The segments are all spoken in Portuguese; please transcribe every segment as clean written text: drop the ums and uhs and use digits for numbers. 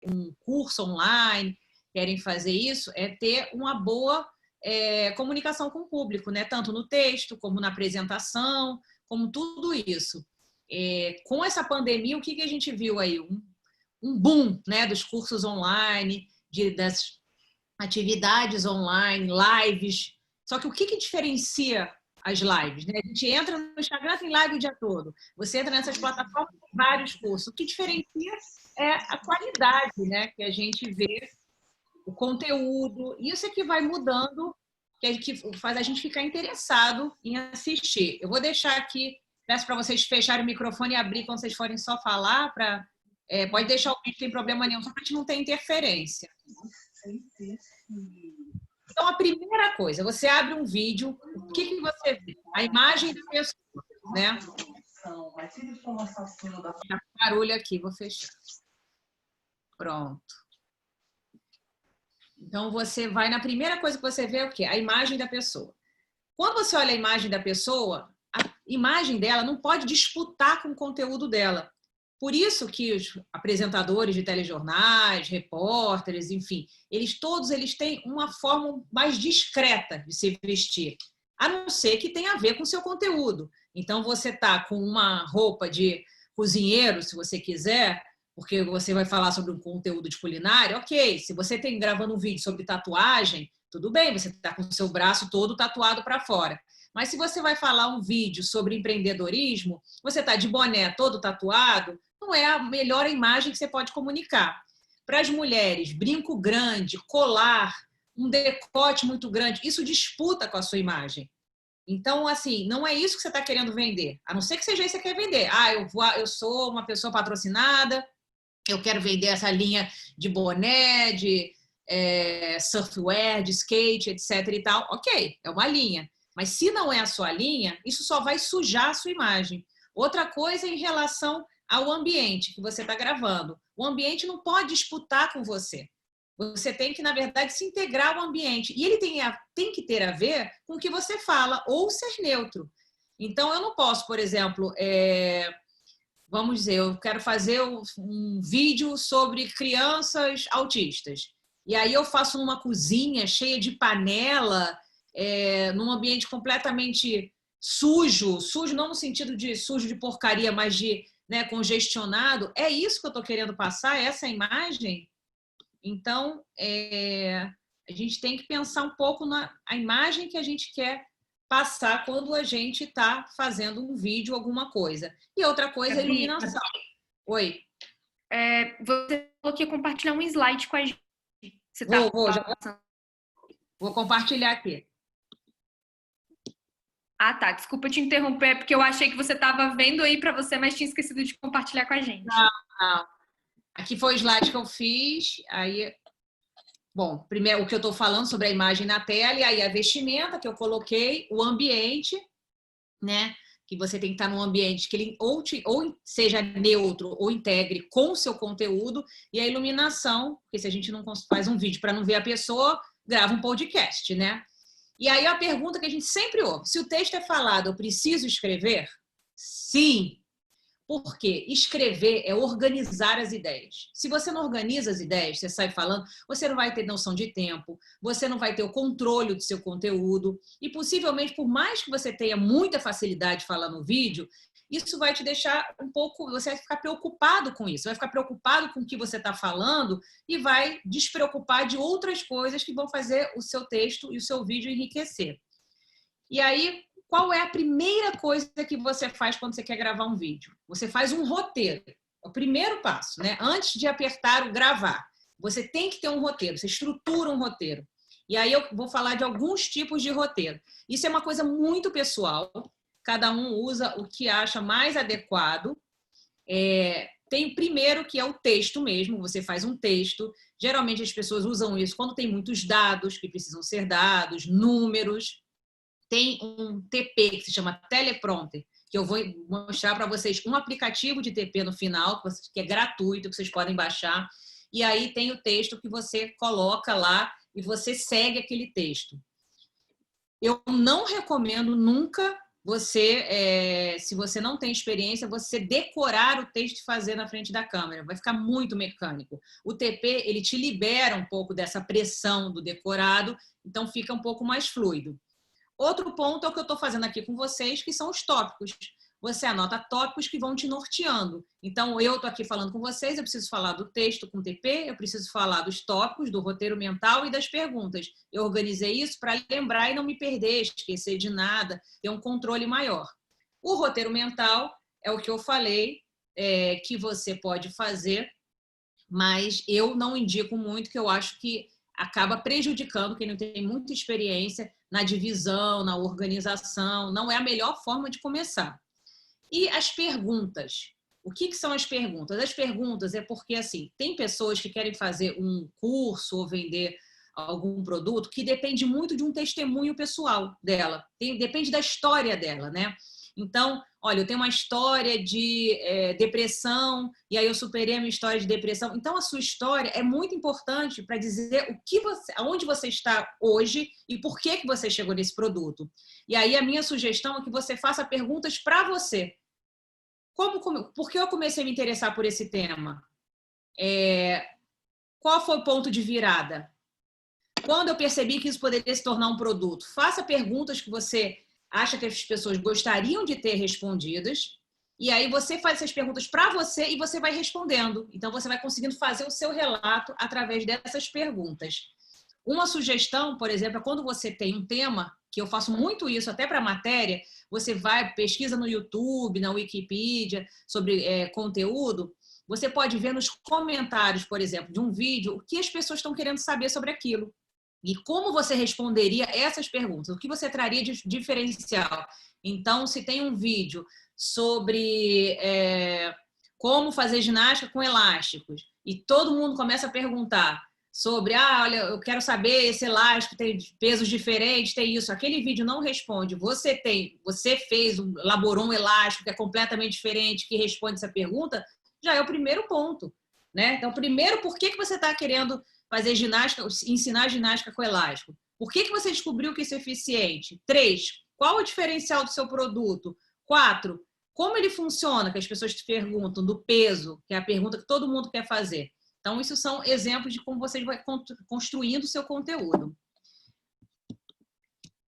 um curso online, querem fazer isso, é ter uma boa comunicação com o público, né? Tanto no texto, como na apresentação, como tudo isso. Com essa pandemia, o que a gente viu aí? Um boom, né, dos cursos online, das atividades online, lives. Só que o que diferencia as lives? Né? A gente entra no Instagram, tem live o dia todo. Você entra nessas plataformas, tem vários cursos. O que diferencia é a qualidade, né, que a gente vê, o conteúdo. Isso é que vai mudando, que faz a gente ficar interessado em assistir. Eu vou deixar aqui, peço para vocês fecharem o microfone e abrir quando vocês forem só falar. Pode deixar o vídeo, não tem problema nenhum, só para a gente não ter interferência. Então, a primeira coisa, você abre um vídeo, o que você vê? A imagem da pessoa, né? Barulho aqui, vou fechar. Pronto. Então, você vai na primeira coisa que você vê é o quê? A imagem da pessoa. Quando você olha a imagem da pessoa, a imagem dela não pode disputar com o conteúdo dela. Por isso que os apresentadores de telejornais, repórteres, enfim, todos eles têm uma forma mais discreta de se vestir, a não ser que tenha a ver com o seu conteúdo. Então, você está com uma roupa de cozinheiro, se você quiser, porque você vai falar sobre um conteúdo de culinária, ok. Se você tem gravando um vídeo sobre tatuagem, tudo bem, você está com o seu braço todo tatuado para fora. Mas se você vai falar um vídeo sobre empreendedorismo, você está de boné todo tatuado, não é a melhor imagem que você pode comunicar. Para as mulheres, brinco grande, colar, um decote muito grande, isso disputa com a sua imagem. Então, assim, não é isso que você está querendo vender. A não ser que seja isso que você quer vender. Eu sou uma pessoa patrocinada, eu quero vender essa linha de boné, de surfwear, de skate, etc. e tal. Ok, é uma linha. Mas se não é a sua linha, isso só vai sujar a sua imagem. Outra coisa em relação ao ambiente que você está gravando. O ambiente não pode disputar com você. Você tem que, na verdade, se integrar ao ambiente. E ele tem que ter a ver com o que você fala, ou ser neutro. Então, eu não posso, por exemplo, vamos dizer, eu quero fazer um vídeo sobre crianças autistas. E aí eu faço numa cozinha cheia de panela, num ambiente completamente sujo, sujo não no sentido de sujo de porcaria, mas de congestionado. É isso que eu estou querendo passar, essa imagem? Então, a gente tem que pensar um pouco na imagem que a gente quer passar quando a gente está fazendo um vídeo, alguma coisa. E outra coisa é a iluminação. Oi. Você falou que ia compartilhar um slide com a gente. Você Vou compartilhar aqui. Ah, tá. Desculpa te interromper, porque eu achei que você estava vendo aí para você, mas tinha esquecido de compartilhar com a gente. Não. Aqui foi o slide que eu fiz. Aí, bom, primeiro o que eu estou falando sobre a imagem na tela, e aí a vestimenta que eu coloquei, o ambiente, né? Que você tem que estar num ambiente que ele ou seja neutro ou integre com o seu conteúdo, e a iluminação, porque se a gente não faz um vídeo para não ver a pessoa, grava um podcast, né? E aí a pergunta que a gente sempre ouve, se o texto é falado, eu preciso escrever? Sim. Porque escrever é organizar as ideias. Se você não organiza as ideias, você sai falando, você não vai ter noção de tempo, você não vai ter o controle do seu conteúdo e possivelmente, por mais que você tenha muita facilidade de falar no vídeo, isso vai te deixar um pouco, você vai ficar preocupado com isso, vai ficar preocupado com o que você está falando e vai despreocupar de outras coisas que vão fazer o seu texto e o seu vídeo enriquecer. E aí, qual é a primeira coisa que você faz quando você quer gravar um vídeo? Você faz um roteiro. É o primeiro passo, né? Antes de apertar o gravar. Você tem que ter um roteiro, você estrutura um roteiro. E aí eu vou falar de alguns tipos de roteiro. Isso é uma coisa muito pessoal. Cada um usa o que acha mais adequado. Tem o primeiro, que é o texto mesmo. Você faz um texto. Geralmente as pessoas usam isso quando tem muitos dados que precisam ser dados, números. Tem um TP que se chama teleprompter, que eu vou mostrar para vocês um aplicativo de TP no final, que é gratuito, que vocês podem baixar. E aí tem o texto que você coloca lá e você segue aquele texto. Eu não recomendo nunca você, se você não tem experiência, você decorar o texto e fazer na frente da câmera. Vai ficar muito mecânico. O TP, ele te libera um pouco dessa pressão do decorado, então fica um pouco mais fluido. Outro ponto é o que eu estou fazendo aqui com vocês, que são os tópicos. Você anota tópicos que vão te norteando. Então, eu estou aqui falando com vocês, eu preciso falar do texto com TP, eu preciso falar dos tópicos, do roteiro mental e das perguntas. Eu organizei isso para lembrar e não me perder, esquecer de nada, ter um controle maior. O roteiro mental é o que eu falei, que você pode fazer, mas eu não indico muito, que eu acho que acaba prejudicando quem não tem muita experiência na divisão, na organização. Não é a melhor forma de começar. E as perguntas. O que são as perguntas? As perguntas é porque, assim, tem pessoas que querem fazer um curso ou vender algum produto que depende muito de um testemunho pessoal dela. Depende da história dela, né? Então, olha, eu tenho uma história de depressão e aí eu superei a minha história de depressão. Então, a sua história é muito importante para dizer aonde você está hoje e por que você chegou nesse produto. E aí a minha sugestão é que você faça perguntas para você. Por que eu comecei a me interessar por esse tema? Qual foi o ponto de virada? Quando eu percebi que isso poderia se tornar um produto? Faça perguntas que você acha que as pessoas gostariam de ter respondidas, e aí você faz essas perguntas para você e você vai respondendo. Então, você vai conseguindo fazer o seu relato através dessas perguntas. Uma sugestão, por exemplo, é quando você tem um tema, que eu faço muito isso até para matéria, você pesquisa no YouTube, na Wikipedia, sobre conteúdo, você pode ver nos comentários, por exemplo, de um vídeo, o que as pessoas estão querendo saber sobre aquilo. E como você responderia essas perguntas? O que você traria de diferencial? Então, se tem um vídeo sobre como fazer ginástica com elásticos, e todo mundo começa a perguntar sobre, olha, eu quero saber, esse elástico tem pesos diferentes, tem isso, aquele vídeo não responde, você elaborou um elástico que é completamente diferente, que responde essa pergunta, já é o primeiro ponto, né? Então, primeiro, por que você está querendo fazer ginástica, ensinar ginástica com elástico? Por que você descobriu que isso é eficiente? 3, qual o diferencial do seu produto? 4, como ele funciona, que as pessoas te perguntam, do peso, que é a pergunta que todo mundo quer fazer. Então, isso são exemplos de como você vai construindo o seu conteúdo.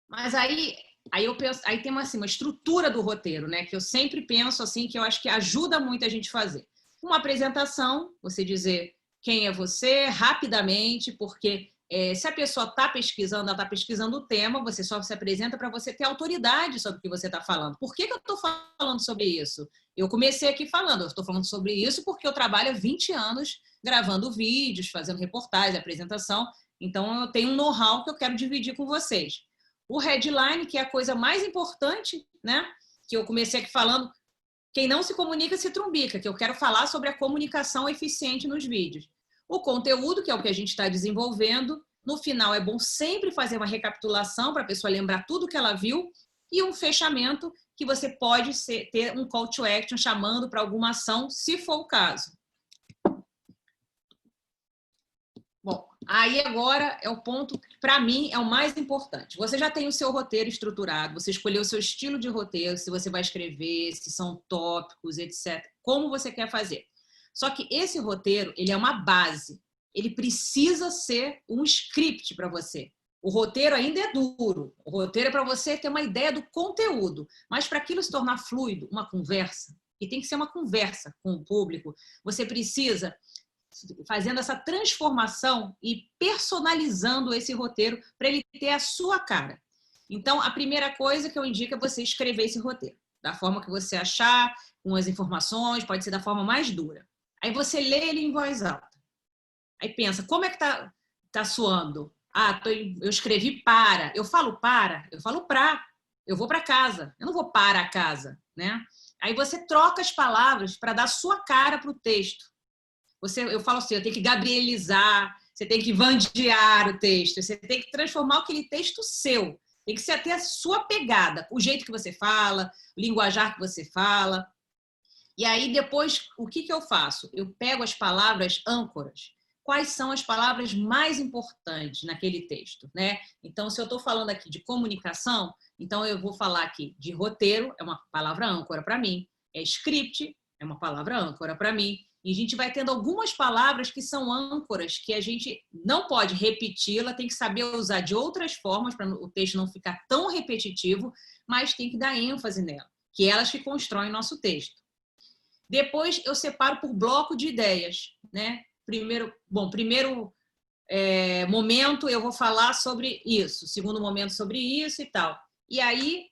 Mas aí eu penso, aí tem uma estrutura do roteiro, né? Que eu sempre penso assim, que eu acho que ajuda muito a gente fazer. Uma apresentação, você dizer quem é você, rapidamente, porque se a pessoa está pesquisando, ela está pesquisando o tema, você só se apresenta para você ter autoridade sobre o que você está falando. Por que eu estou falando sobre isso? Eu comecei aqui falando, eu estou falando sobre isso porque eu trabalho há 20 anos gravando vídeos, fazendo reportagem, apresentação, então eu tenho um know-how que eu quero dividir com vocês. O headline, que é a coisa mais importante, né? Que eu comecei aqui falando, quem não se comunica se trumbica, que eu quero falar sobre a comunicação eficiente nos vídeos. O conteúdo, que é o que a gente está desenvolvendo, no final é bom sempre fazer uma recapitulação para a pessoa lembrar tudo que ela viu e um fechamento que você pode ter um call to action chamando para alguma ação, se for o caso. Bom, aí agora é o ponto que, para mim, é o mais importante. Você já tem o seu roteiro estruturado, você escolheu o seu estilo de roteiro, se você vai escrever, se são tópicos, etc. Como você quer fazer. Só que esse roteiro, ele é uma base. Ele precisa ser um script para você. O roteiro ainda é duro. O roteiro é para você ter uma ideia do conteúdo. Mas para aquilo se tornar fluido, uma conversa, e tem que ser uma conversa com o público, você precisa fazendo essa transformação e personalizando esse roteiro para ele ter a sua cara. Então, a primeira coisa que eu indico é você escrever esse roteiro, da forma que você achar, com as informações, pode ser da forma mais dura. Aí você lê ele em voz alta. Aí pensa, como é que tá soando? Eu escrevi para. Eu falo para? Eu falo pra. Eu vou para casa. Eu não vou para a casa, né? Aí você troca as palavras para dar sua cara para o texto. Eu falo assim, eu tenho que gabrielizar, você tem que vandear o texto, você tem que transformar aquele texto seu. Tem que ser até a sua pegada, o jeito que você fala, o linguajar que você fala. E aí, depois, o que eu faço? Eu pego as palavras âncoras. quais são as palavras mais importantes naquele texto, né? Então, se eu estou falando aqui de comunicação, então eu vou falar aqui de roteiro, é uma palavra âncora para mim, é script, é uma palavra âncora para mim, e a gente vai tendo algumas palavras que são âncoras, que a gente não pode repeti-la, tem que saber usar de outras formas para o texto não ficar tão repetitivo, mas tem que dar ênfase nela, que elas que constroem nosso texto. Depois eu separo por bloco de ideias, né? Primeiro momento eu vou falar sobre isso, segundo momento sobre isso e tal. E aí,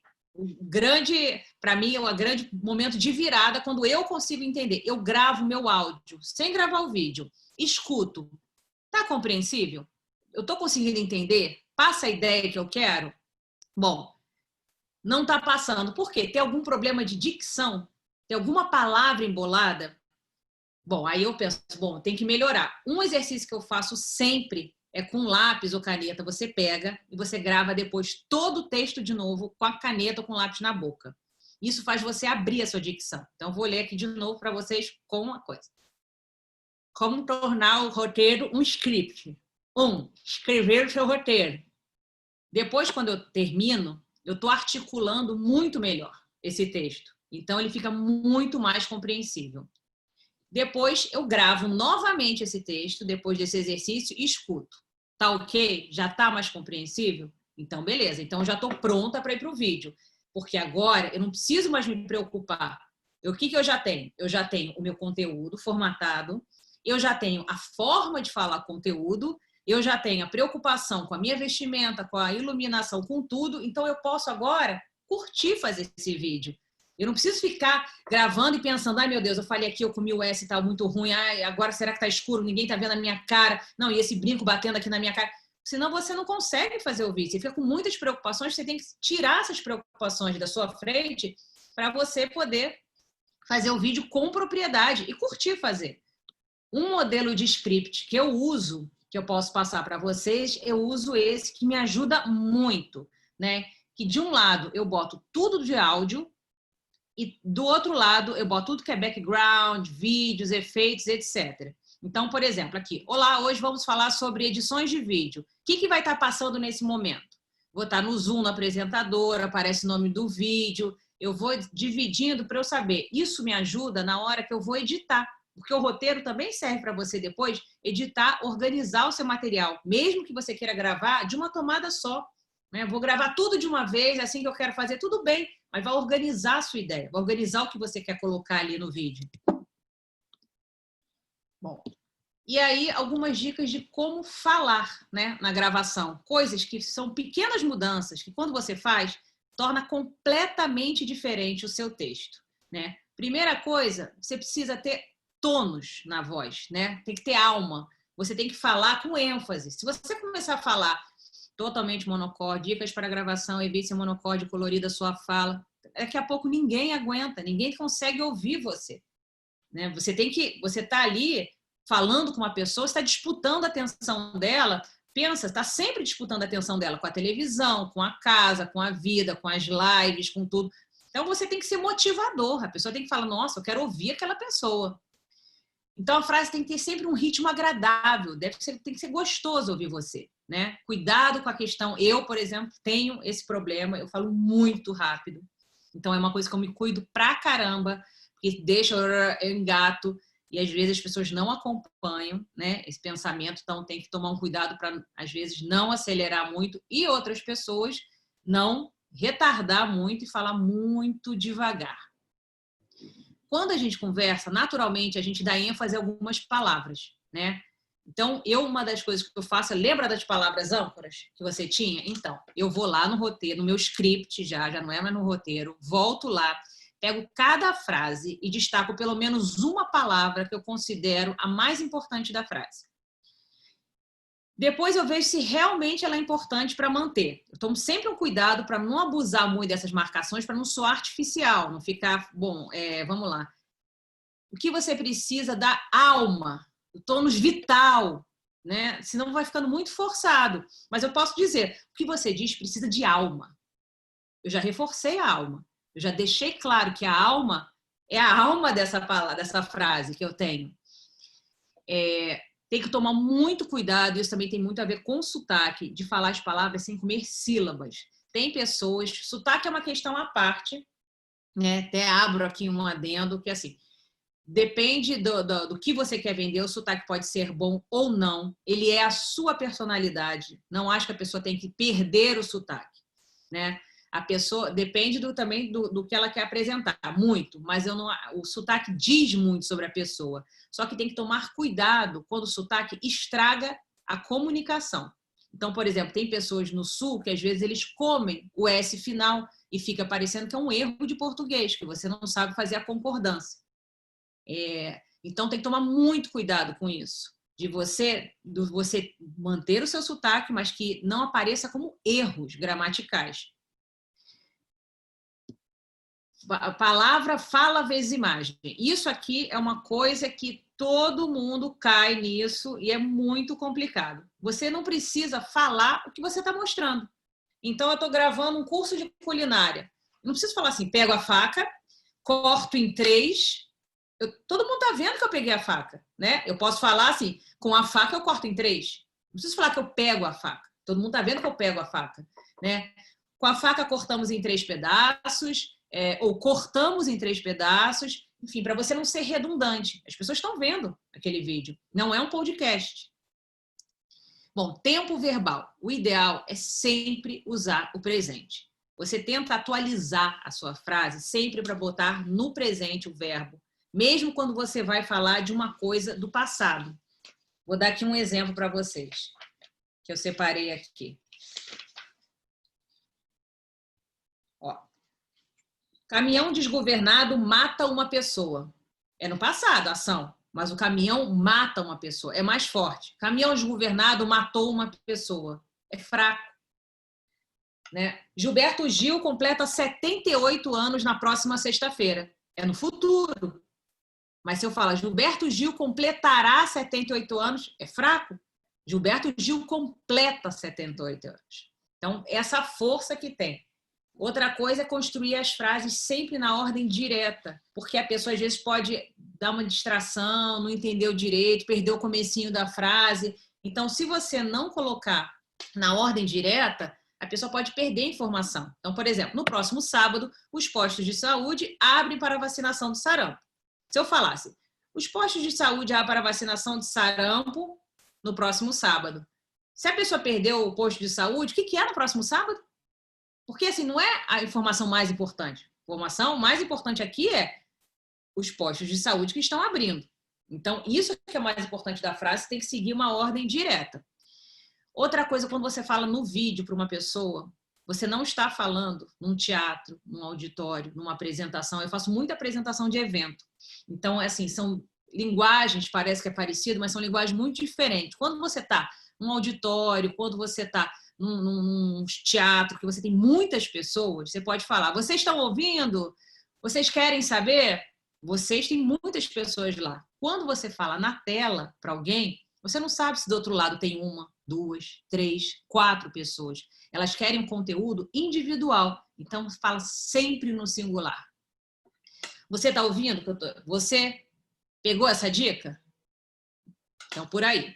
para mim, é o grande momento de virada quando eu consigo entender. Eu gravo meu áudio, sem gravar o vídeo, escuto. Tá compreensível? Eu tô conseguindo entender? Passa a ideia que eu quero? Bom, não tá passando. Por quê? Tem algum problema de dicção? Tem alguma palavra embolada? Bom, aí eu penso, bom, tem que melhorar. Um exercício que eu faço sempre é com lápis ou caneta, você pega e você grava depois todo o texto de novo com a caneta ou com o lápis na boca. Isso faz você abrir a sua dicção. Então, eu vou ler aqui de novo para vocês com uma coisa. Como tornar o roteiro um script? 1. Escrever o seu roteiro. Depois, quando eu termino, eu estou articulando muito melhor esse texto. Então, ele fica muito mais compreensível. Depois eu gravo novamente esse texto, depois desse exercício, e escuto. Tá ok? Já tá mais compreensível? Então, beleza. Então, eu já estou pronta para ir para o vídeo. Porque agora eu não preciso mais me preocupar. O que eu já tenho? Eu já tenho o meu conteúdo formatado, eu já tenho a forma de falar conteúdo, eu já tenho a preocupação com a minha vestimenta, com a iluminação, com tudo. Então, eu posso agora curtir fazer esse vídeo. Eu não preciso ficar gravando e pensando, ai meu Deus, eu falei aqui, eu comi o S e tá muito ruim, ai, agora será que tá escuro, ninguém tá vendo a minha cara, não, e esse brinco batendo aqui na minha cara. Senão você não consegue fazer o vídeo, você fica com muitas preocupações, você tem que tirar essas preocupações da sua frente para você poder fazer o vídeo com propriedade e curtir fazer. Um modelo de script que eu uso, que eu posso passar para vocês, eu uso esse que me ajuda muito, né? Que de um lado eu boto tudo de áudio, e do outro lado, eu boto tudo que é background, vídeos, efeitos, etc. Então, por exemplo, aqui. Olá, hoje vamos falar sobre edições de vídeo. O que vai estar passando nesse momento? Vou estar no Zoom, no apresentador, aparece o nome do vídeo. Eu vou dividindo para eu saber. Isso me ajuda na hora que eu vou editar. Porque o roteiro também serve para você depois editar, organizar o seu material. Mesmo que você queira gravar de uma tomada só. Né? Vou gravar tudo de uma vez, assim que eu quero fazer, tudo bem. Mas vai organizar a sua ideia, vai organizar o que você quer colocar ali no vídeo. Bom, e aí algumas dicas de como falar, né, na gravação. Coisas que são pequenas mudanças, que quando você faz, torna completamente diferente o seu texto. Né? Primeira coisa, você precisa ter tônus na voz, né? Tem que ter alma. Você tem que falar com ênfase. Se você começar a falar totalmente monocorde, dicas para gravação, evite ser monocorde, colorida a sua fala. Daqui a pouco ninguém aguenta, ninguém consegue ouvir você. Né? Você está ali falando com uma pessoa, está disputando a atenção dela, pensa, está sempre disputando a atenção dela com a televisão, com a casa, com a vida, com as lives, com tudo. Então você tem que ser motivador, a pessoa tem que falar, nossa, eu quero ouvir aquela pessoa. Então a frase tem que ter sempre um ritmo agradável, tem que ser gostoso ouvir você. Né? Cuidado com a questão. Eu, por exemplo, tenho esse problema, eu falo muito rápido. Então é uma coisa que eu me cuido pra caramba, porque deixa eu engato e às vezes as pessoas não acompanham, né, esse pensamento, então tem que tomar um cuidado para às vezes não acelerar muito e outras pessoas não retardar muito e falar muito devagar. Quando a gente conversa, naturalmente a gente dá ênfase a algumas palavras, né? Então, uma das coisas que eu faço, lembra das palavras âncoras que você tinha? Então, eu vou lá no roteiro, no meu script já não é mais no roteiro, volto lá, pego cada frase e destaco pelo menos uma palavra que eu considero a mais importante da frase. Depois eu vejo se realmente ela é importante para manter. Eu tomo sempre um cuidado para não abusar muito dessas marcações, para não soar artificial, não ficar, bom, vamos lá. O que você precisa da alma, o tônus vital, né? Senão vai ficando muito forçado. Mas eu posso dizer, o que você diz precisa de alma. Eu já reforcei a alma. Eu já deixei claro que a alma é a alma dessa frase que eu tenho. Tem que tomar muito cuidado, isso também tem muito a ver com sotaque, de falar as palavras sem comer sílabas. Tem pessoas, sotaque é uma questão à parte, né? Até abro aqui um adendo, que assim, depende do que você quer vender, o sotaque pode ser bom ou não, ele é a sua personalidade, não acho que a pessoa tem que perder o sotaque, né? A pessoa depende também do que ela quer apresentar, muito, mas o sotaque diz muito sobre a pessoa. Só que tem que tomar cuidado quando o sotaque estraga a comunicação. Então, por exemplo, tem pessoas no Sul que às vezes eles comem o S final e fica parecendo que é um erro de português, que você não sabe fazer a concordância. Então, tem que tomar muito cuidado com isso, de você manter o seu sotaque, mas que não apareça como erros gramaticais. A palavra fala vezes imagem. Isso aqui é uma coisa que todo mundo cai nisso e é muito complicado. Você não precisa falar o que você está mostrando. Então, eu estou gravando um curso de culinária. Eu não preciso falar assim, pego a faca, corto em 3. Todo mundo está vendo que eu peguei a faca, né? Eu posso falar assim, com a faca eu corto em 3. Não preciso falar que eu pego a faca. Todo mundo está vendo que eu pego a faca, né? Com a faca cortamos em 3 pedaços, ou cortamos em 3 pedaços, enfim, para você não ser redundante. As pessoas estão vendo aquele vídeo, não é um podcast. Bom, tempo verbal. O ideal é sempre usar o presente. Você tenta atualizar a sua frase sempre para botar no presente o verbo, mesmo quando você vai falar de uma coisa do passado. Vou dar aqui um exemplo para vocês, que eu separei aqui. Ó. Caminhão desgovernado mata uma pessoa. É no passado a ação, mas o caminhão mata uma pessoa. É mais forte. Caminhão desgovernado matou uma pessoa. É fraco. Né? Gilberto Gil completa 78 anos na próxima sexta-feira. É no futuro. Mas se eu falar Gilberto Gil completará 78 anos, é fraco. Gilberto Gil completa 78 anos. Então, essa força que tem. Outra coisa é construir as frases sempre na ordem direta, porque a pessoa às vezes pode dar uma distração, não entendeu direito, perdeu o comecinho da frase. Então, se você não colocar na ordem direta, a pessoa pode perder informação. Então, por exemplo, no próximo sábado, os postos de saúde abrem para a vacinação do sarampo. Se eu falasse, os postos de saúde abrem para a vacinação de sarampo no próximo sábado. Se a pessoa perdeu o posto de saúde, o que é no próximo sábado? Porque, assim, não é a informação mais importante. A informação mais importante aqui é os postos de saúde que estão abrindo. Então, isso que é o mais importante da frase, tem que seguir uma ordem direta. Outra coisa, quando você fala no vídeo para uma pessoa, você não está falando num teatro, num auditório, numa apresentação. Eu faço muita apresentação de evento. Então, assim, são linguagens, parece que é parecido, mas são linguagens muito diferentes. Quando você está num auditório, quando você está num teatro, que você tem muitas pessoas, você pode falar, vocês estão ouvindo? Vocês querem saber? Vocês têm muitas pessoas lá. Quando você fala na tela para alguém, você não sabe se do outro lado tem 1, 2, 3, 4 pessoas. Elas querem um conteúdo individual. Então, fala sempre no singular. Você está ouvindo? Você pegou essa dica? Então, por aí.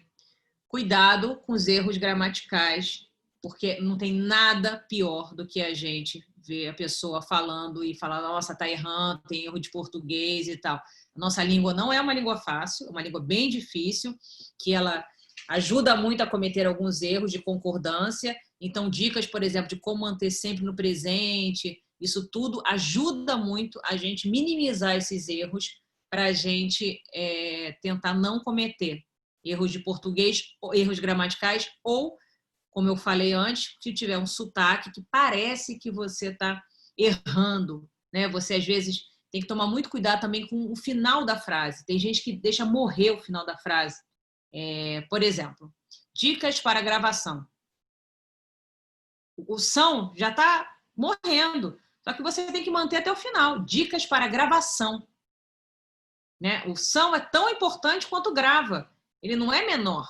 Cuidado com os erros gramaticais, porque não tem nada pior do que a gente ver a pessoa falando e falar, nossa, está errando, tem erro de português e tal. Nossa língua não é uma língua fácil, é uma língua bem difícil, que ela ajuda muito a cometer alguns erros de concordância. Então, dicas, por exemplo, de como manter sempre no presente, isso tudo ajuda muito a gente minimizar esses erros para a gente tentar não cometer erros de português, erros gramaticais ou, como eu falei antes, se tiver um sotaque que parece que você está errando, né? Você, às vezes, tem que tomar muito cuidado também com o final da frase. Tem gente que deixa morrer o final da frase. Por exemplo, dicas para gravação. O som já está morrendo, só que você tem que manter até o final. Dicas para gravação. Né? O som é tão importante quanto grava. Ele não é menor.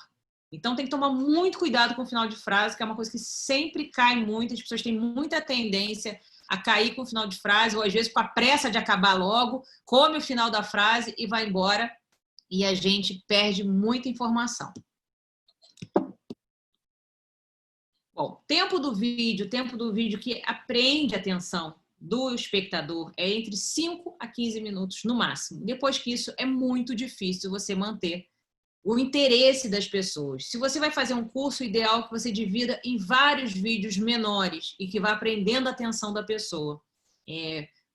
Então, tem que tomar muito cuidado com o final de frase, que é uma coisa que sempre cai muito. As pessoas têm muita tendência a cair com o final de frase, ou às vezes com a pressa de acabar logo, come o final da frase e vai embora. e a gente perde muita informação. Bom, tempo do vídeo que apreende a atenção do espectador é entre 5 a 15 minutos no máximo. Depois que isso, é muito difícil você manter o interesse das pessoas. Se você vai fazer um curso, ideal que você divida em vários vídeos menores e que vá aprendendo a atenção da pessoa.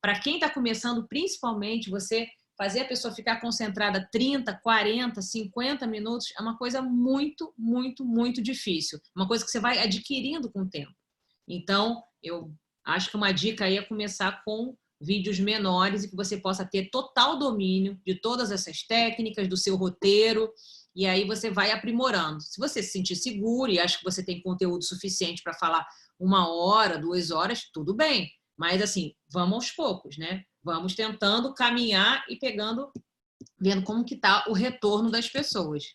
Para quem está começando, principalmente, você fazer a pessoa ficar concentrada 30, 40, 50 minutos é uma coisa muito, muito, muito difícil. Uma coisa que você vai adquirindo com o tempo. Então, eu acho que uma dica aí é começar com vídeos menores e que você possa ter total domínio de todas essas técnicas, do seu roteiro, e aí você vai aprimorando. Se você se sentir seguro e acha que você tem conteúdo suficiente para falar 1 hora, 2 horas, tudo bem. Mas, assim, vamos aos poucos, né? Vamos tentando caminhar e vendo como que está o retorno das pessoas.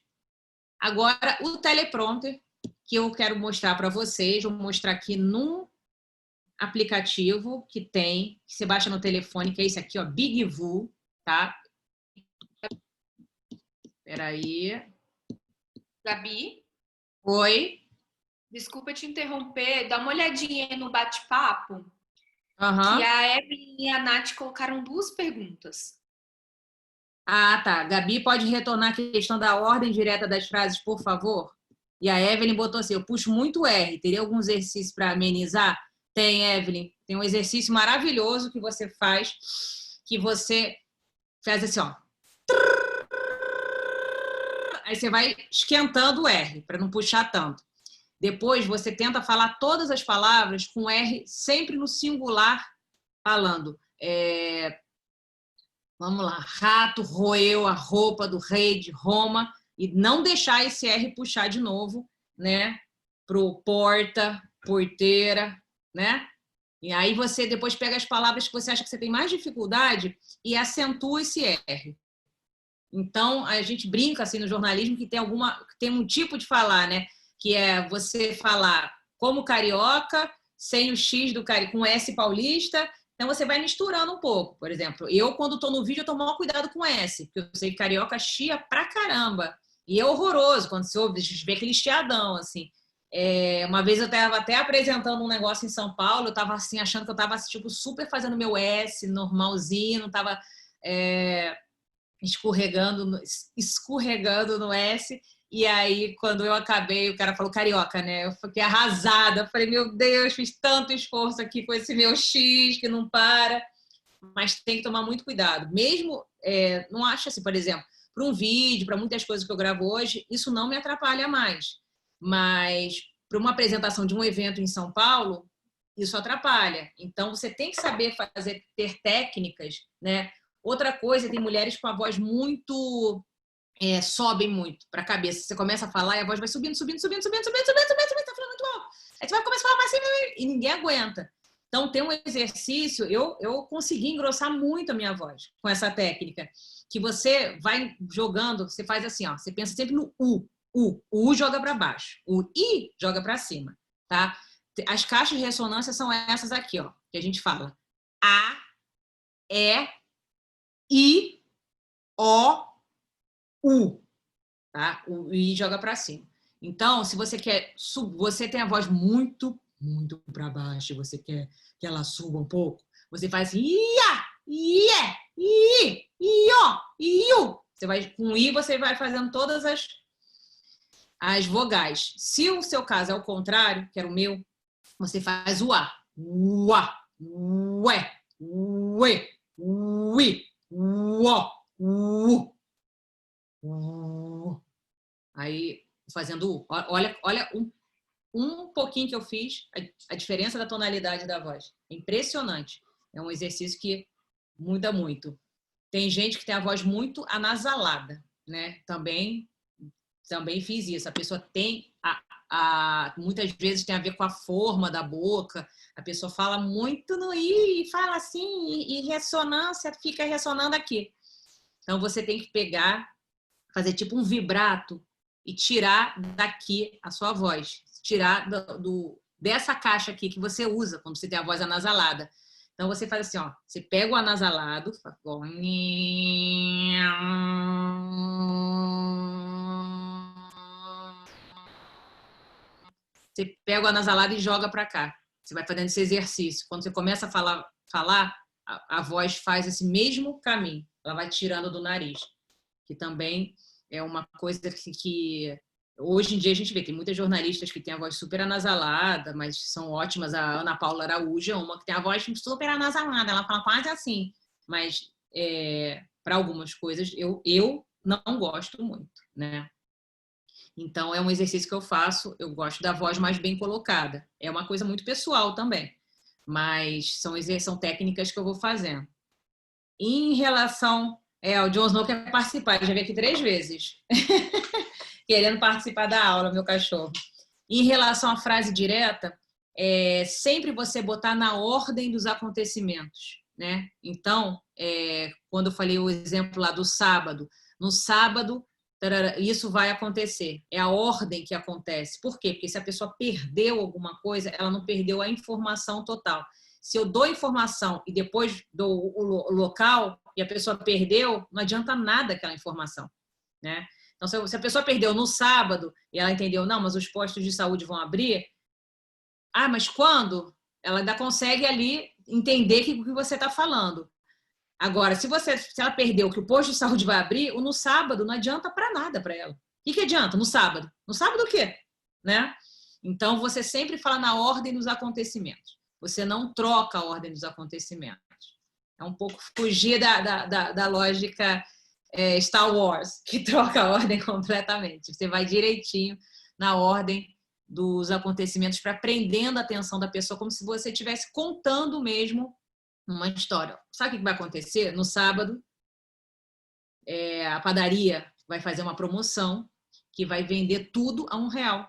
Agora, o teleprompter, que eu quero mostrar para vocês, vou mostrar aqui num aplicativo que você baixa no telefone, que é esse aqui, ó, BigVoo, tá? Espera aí. Gabi? Oi? Desculpa te interromper, dá uma olhadinha aí no bate-papo, Uhum. que a Evelyn e a Nath colocaram 2 perguntas. Ah, tá. Gabi, pode retornar a questão da ordem direta das frases, por favor? E a Evelyn botou assim, eu puxo muito R. Teria algum exercício para amenizar? Tem, Evelyn. Tem um exercício maravilhoso que você faz, que você faz assim, ó. Aí você vai esquentando o R, para não puxar tanto. Depois você tenta falar todas as palavras com R sempre no singular, falando. Vamos lá. Rato roeu a roupa do rei de Roma, e não deixar esse R puxar de novo, né? Pro porta, porteira, né? E aí você depois pega as palavras que você acha que você tem mais dificuldade e acentua esse R. Então, a gente brinca assim no jornalismo que tem um tipo de falar, né? Que é você falar como carioca, sem o X do com S paulista. Então, você vai misturando um pouco. Por exemplo, eu, quando estou no vídeo, eu tomo maior cuidado com S, porque eu sei que carioca chia pra caramba. E é horroroso quando você ouve, vê aquele chiadão, assim. Uma vez eu estava até apresentando um negócio em São Paulo, eu estava assim, achando que eu estava tipo, super fazendo meu S, normalzinho, não estava escorregando no S. E aí, quando eu acabei, o cara falou carioca, né? Eu fiquei arrasada. Eu falei, meu Deus, fiz tanto esforço aqui com esse meu X que não para. Mas tem que tomar muito cuidado. Mesmo, não acho assim, por exemplo, para um vídeo, para muitas coisas que eu gravo hoje, isso não me atrapalha mais. Mas para uma apresentação de um evento em São Paulo, isso atrapalha. Então, você tem que saber ter técnicas, né? Outra coisa, tem mulheres com a voz muito... sobem muito para a cabeça. Você começa a falar e a voz vai subindo, tá falando muito alto. Aí você vai começar a falar mais assim e ninguém aguenta. Então, tem um exercício, eu consegui engrossar muito a minha voz com essa técnica, que você vai jogando, você faz assim, ó, você pensa sempre no U. O U joga para baixo, o I joga para cima, tá? As caixas de ressonância são essas aqui, ó, que a gente fala. A, E, I, O, U, tá? O I joga para cima. Então, se você quer você tem a voz muito para baixo, você quer que ela suba um pouco, você faz assim, ia, ia, i, io, iu. Você vai com I, você vai fazendo todas as vogais. Se o seu caso é o contrário, que era o meu, você faz o A. Ua, ué, ué, ui, uó, Aí, fazendo olha um pouquinho que eu fiz, a diferença da tonalidade da voz. É impressionante. É um exercício que muda muito. Tem gente que tem a voz muito anasalada, né? Também fiz isso. A pessoa tem muitas vezes tem a ver com a forma da boca. A pessoa fala muito no I e fala assim, e ressonância fica ressonando aqui. Então, você tem que fazer tipo um vibrato e tirar daqui a sua voz. Tirar dessa caixa aqui que você usa quando você tem a voz anasalada, Então, você faz assim, ó, você pega o anasalado, faz... você pega o anasalado e joga para cá. Você vai fazendo esse exercício. Quando você começa a falar a voz faz esse mesmo caminho. Ela vai tirando do nariz. Que também é uma coisa que hoje em dia a gente vê. Tem muitas jornalistas que têm a voz super anasalada, mas são ótimas. A Ana Paula Araújo é uma que tem a voz super anasalada. Ela fala quase assim. Mas para algumas coisas eu não gosto muito, né? Então, é um exercício que eu faço. Eu gosto da voz mais bem colocada. É uma coisa muito pessoal também. Mas são técnicas que eu vou fazendo. Em relação... o Jon Snow quer participar. Ele já veio aqui 3 vezes. Querendo participar da aula, meu cachorro. Em relação à frase direta, sempre você botar na ordem dos acontecimentos, né? Então, quando eu falei o exemplo lá do sábado, no sábado... isso vai acontecer. É a ordem que acontece. Por quê? Porque se a pessoa perdeu alguma coisa, ela não perdeu a informação total. Se eu dou informação e depois dou o local e a pessoa perdeu, não adianta nada aquela informação, né? Então, se a pessoa perdeu no sábado e ela entendeu, não, mas os postos de saúde vão abrir, mas quando? Ela ainda consegue ali entender o que você está falando. Agora, se ela perdeu que o posto de saúde vai abrir, no sábado não adianta para nada para ela. O que adianta no sábado? No sábado o quê? Né? Então, você sempre fala na ordem dos acontecimentos. Você não troca a ordem dos acontecimentos. É um pouco fugir da lógica Star Wars, que troca a ordem completamente. Você vai direitinho na ordem dos acontecimentos para prendendo a atenção da pessoa, como se você estivesse contando mesmo uma história. Sabe o que vai acontecer? No sábado, a padaria vai fazer uma promoção que vai vender tudo a R$1.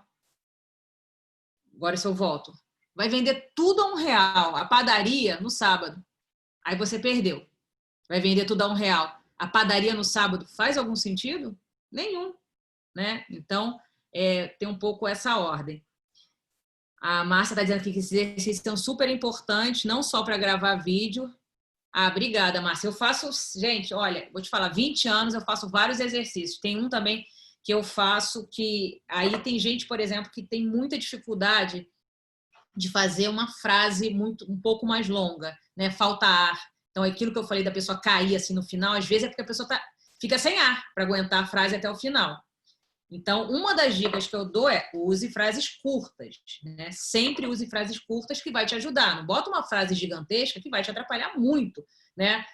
Agora, se eu volto. Vai vender tudo a R$1. A padaria no sábado. Aí você perdeu. Vai vender tudo a R$1. A padaria no sábado faz algum sentido? Nenhum, né? Então, tem um pouco essa ordem. A Márcia está dizendo aqui que esses exercícios são super importantes, não só para gravar vídeo. Obrigada, Márcia. Eu faço, gente, olha, vou te falar, 20 anos eu faço vários exercícios. Tem um também que eu faço que aí tem gente, por exemplo, que tem muita dificuldade de fazer uma frase um pouco mais longa, né? Falta ar. Então, aquilo que eu falei da pessoa cair assim no final, às vezes é porque a pessoa fica sem ar para aguentar a frase até o final. Então, uma das dicas que eu dou é use frases curtas, né? Sempre use frases curtas que vai te ajudar. Não bota uma frase gigantesca que vai te atrapalhar muito, né?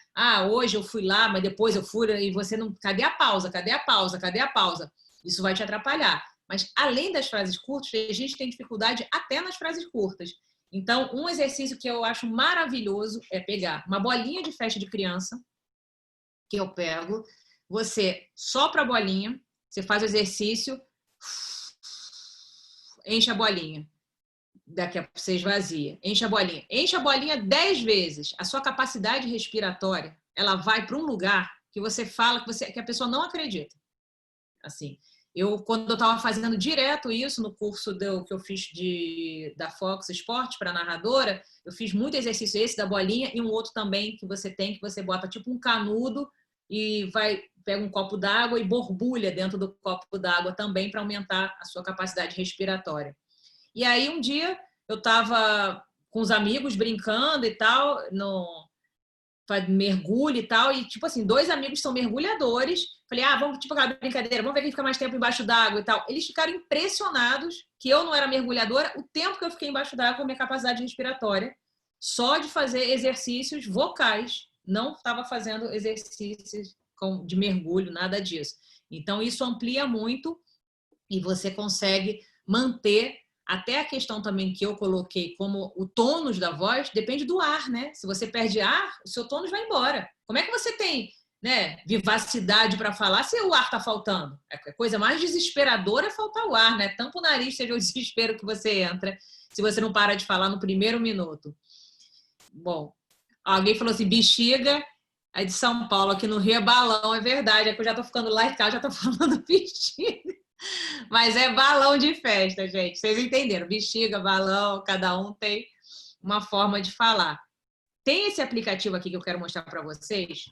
Hoje eu fui lá, mas depois eu fui e você não... Cadê a pausa? Cadê a pausa? Cadê a pausa? Isso vai te atrapalhar. Mas, além das frases curtas, a gente tem dificuldade até nas frases curtas. Então, um exercício que eu acho maravilhoso é pegar uma bolinha de festa de criança, que eu pego, você sopra a bolinha, você faz o exercício, enche a bolinha. Daqui a pouco você esvazia. Enche a bolinha. Enche a bolinha 10 vezes. A sua capacidade respiratória, ela vai para um lugar que você fala que a pessoa não acredita. Assim, quando eu estava fazendo direto isso no curso que eu fiz da Fox Sports para narradora, eu fiz muito exercício esse da bolinha e um outro também que você bota tipo um canudo e pega um copo d'água e borbulha dentro do copo d'água também para aumentar a sua capacidade respiratória. E aí um dia eu estava com os amigos brincando e tal, mergulho e tal, e tipo assim, 2 amigos são mergulhadores. Falei, vamos tipo aquela brincadeira, vamos ver quem fica mais tempo embaixo d'água e tal. Eles ficaram impressionados que eu não era mergulhadora, o tempo que eu fiquei embaixo d'água com a minha capacidade respiratória, só de fazer exercícios vocais. Não estava fazendo exercícios de mergulho, nada disso. Então, isso amplia muito e você consegue manter até a questão também que eu coloquei como o tônus da voz, depende do ar, né? Se você perde ar, o seu tônus vai embora. Como é que você tem, né, vivacidade para falar se o ar está faltando? A coisa mais desesperadora é faltar o ar, né? Tampa o nariz, seja o desespero que você entra, se você não para de falar no primeiro minuto. Bom, alguém falou assim, bexiga, é de São Paulo, aqui no Rio é balão, é verdade, é que eu já estou ficando lá e cá, já estou falando bexiga. Mas é balão de festa, gente. Vocês entenderam? Bexiga, balão, cada um tem uma forma de falar. Tem esse aplicativo aqui que eu quero mostrar para vocês.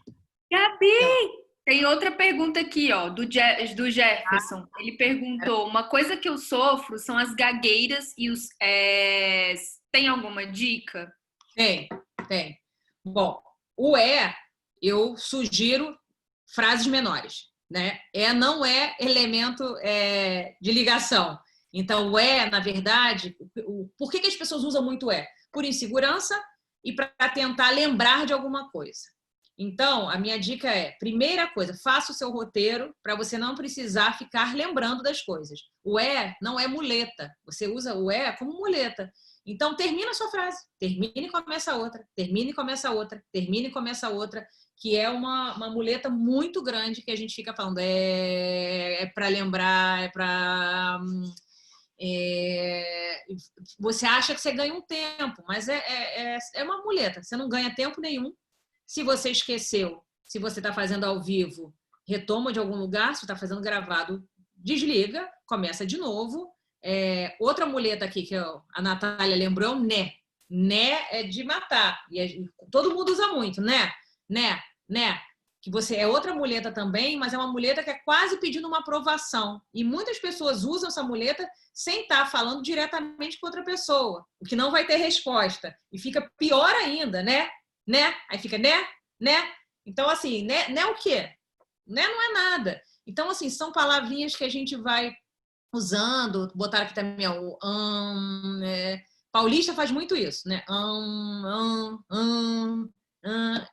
Gabi! Tem outra pergunta aqui, ó, do Jefferson. Ele perguntou: uma coisa que eu sofro são as gagueiras e os. Tem alguma dica? Tem. Bom, o eu sugiro frases menores, né? Não é elemento de ligação. Então, o na verdade, por que as pessoas usam muito o? Por insegurança e para tentar lembrar de alguma coisa. Então, a minha dica primeira coisa, faça o seu roteiro para você não precisar ficar lembrando das coisas. O não é muleta. Você usa o como muleta. Então, termina a sua frase. Termina e começa outra. Termina e começa outra. Termina e começa outra. Que é uma muleta muito grande que a gente fica falando. Para lembrar, você acha que você ganha um tempo, mas é uma muleta. Você não ganha tempo nenhum. Se você esqueceu, se você está fazendo ao vivo, retoma de algum lugar. Se está fazendo gravado, desliga, começa de novo. Outra muleta aqui que a Natália lembrou, né? Né é de matar. E todo mundo usa muito, né? Que você é outra muleta também, mas é uma muleta que é quase pedindo uma aprovação. E muitas pessoas usam essa muleta sem estar falando diretamente com outra pessoa, o que não vai ter resposta. E fica pior ainda, né? Aí fica, né? Então, assim, né o quê? Né não é nada. Então, assim, são palavrinhas que a gente vai usando. Botaram aqui também o paulista faz muito isso, né?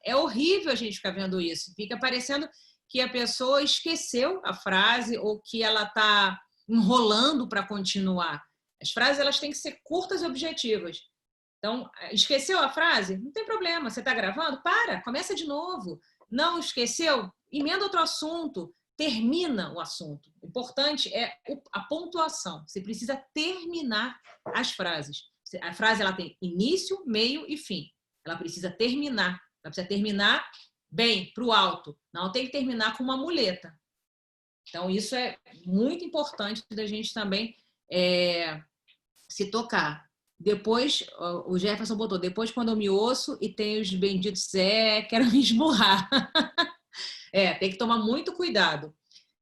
É horrível a gente ficar vendo isso. Fica parecendo que a pessoa esqueceu a frase ou que ela está enrolando para continuar. As frases elas têm que ser curtas e objetivas. Então, esqueceu a frase? Não tem problema. Você está gravando? Começa de novo. Não esqueceu? Emenda outro assunto. Termina o assunto. O importante é a pontuação. Você precisa terminar as frases. A frase ela tem início, meio e fim. Ela precisa terminar. Ela precisa terminar bem, para o alto. Não tem que terminar com uma muleta. Então, isso é muito importante da gente também se tocar. Depois, o Jefferson botou, depois quando eu me ouço e tenho os benditos quero me esmurrar. Tem que tomar muito cuidado.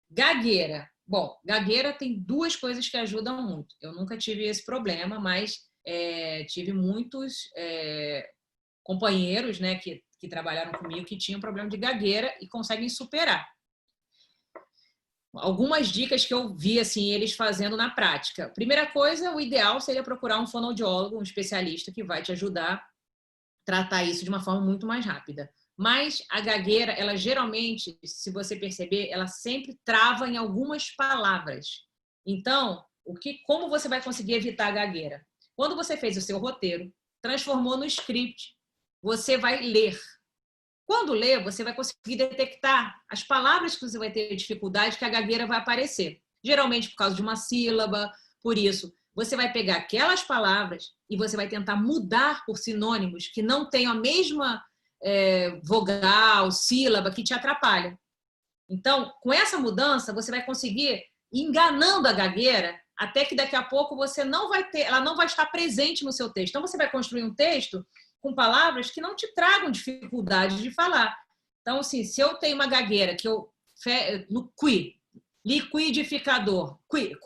Gagueira. Bom, gagueira tem duas coisas que ajudam muito. Eu nunca tive esse problema, mas tive muitos companheiros, né, que trabalharam comigo que tinham problema de gagueira e conseguem superar. Algumas dicas que eu vi assim, eles fazendo na prática. Primeira coisa, o ideal seria procurar um fonoaudiólogo, um especialista que vai te ajudar a tratar isso de uma forma muito mais rápida. Mas a gagueira, ela geralmente, se você perceber, ela sempre trava em algumas palavras. Então, como você vai conseguir evitar a gagueira? Quando você fez o seu roteiro, transformou no script, você vai ler. Quando lê, você vai conseguir detectar as palavras que você vai ter dificuldade, que a gagueira vai aparecer. Geralmente por causa de uma sílaba, por isso. Você vai pegar aquelas palavras e você vai tentar mudar por sinônimos que não tenham a mesma vogal, sílaba que te atrapalha. Então, com essa mudança, você vai conseguir ir enganando a gagueira até que daqui a pouco ela não vai estar presente no seu texto. Então, você vai construir um texto com palavras que não te tragam dificuldade de falar. Então, assim, se eu tenho uma gagueira que no liquidificador, eu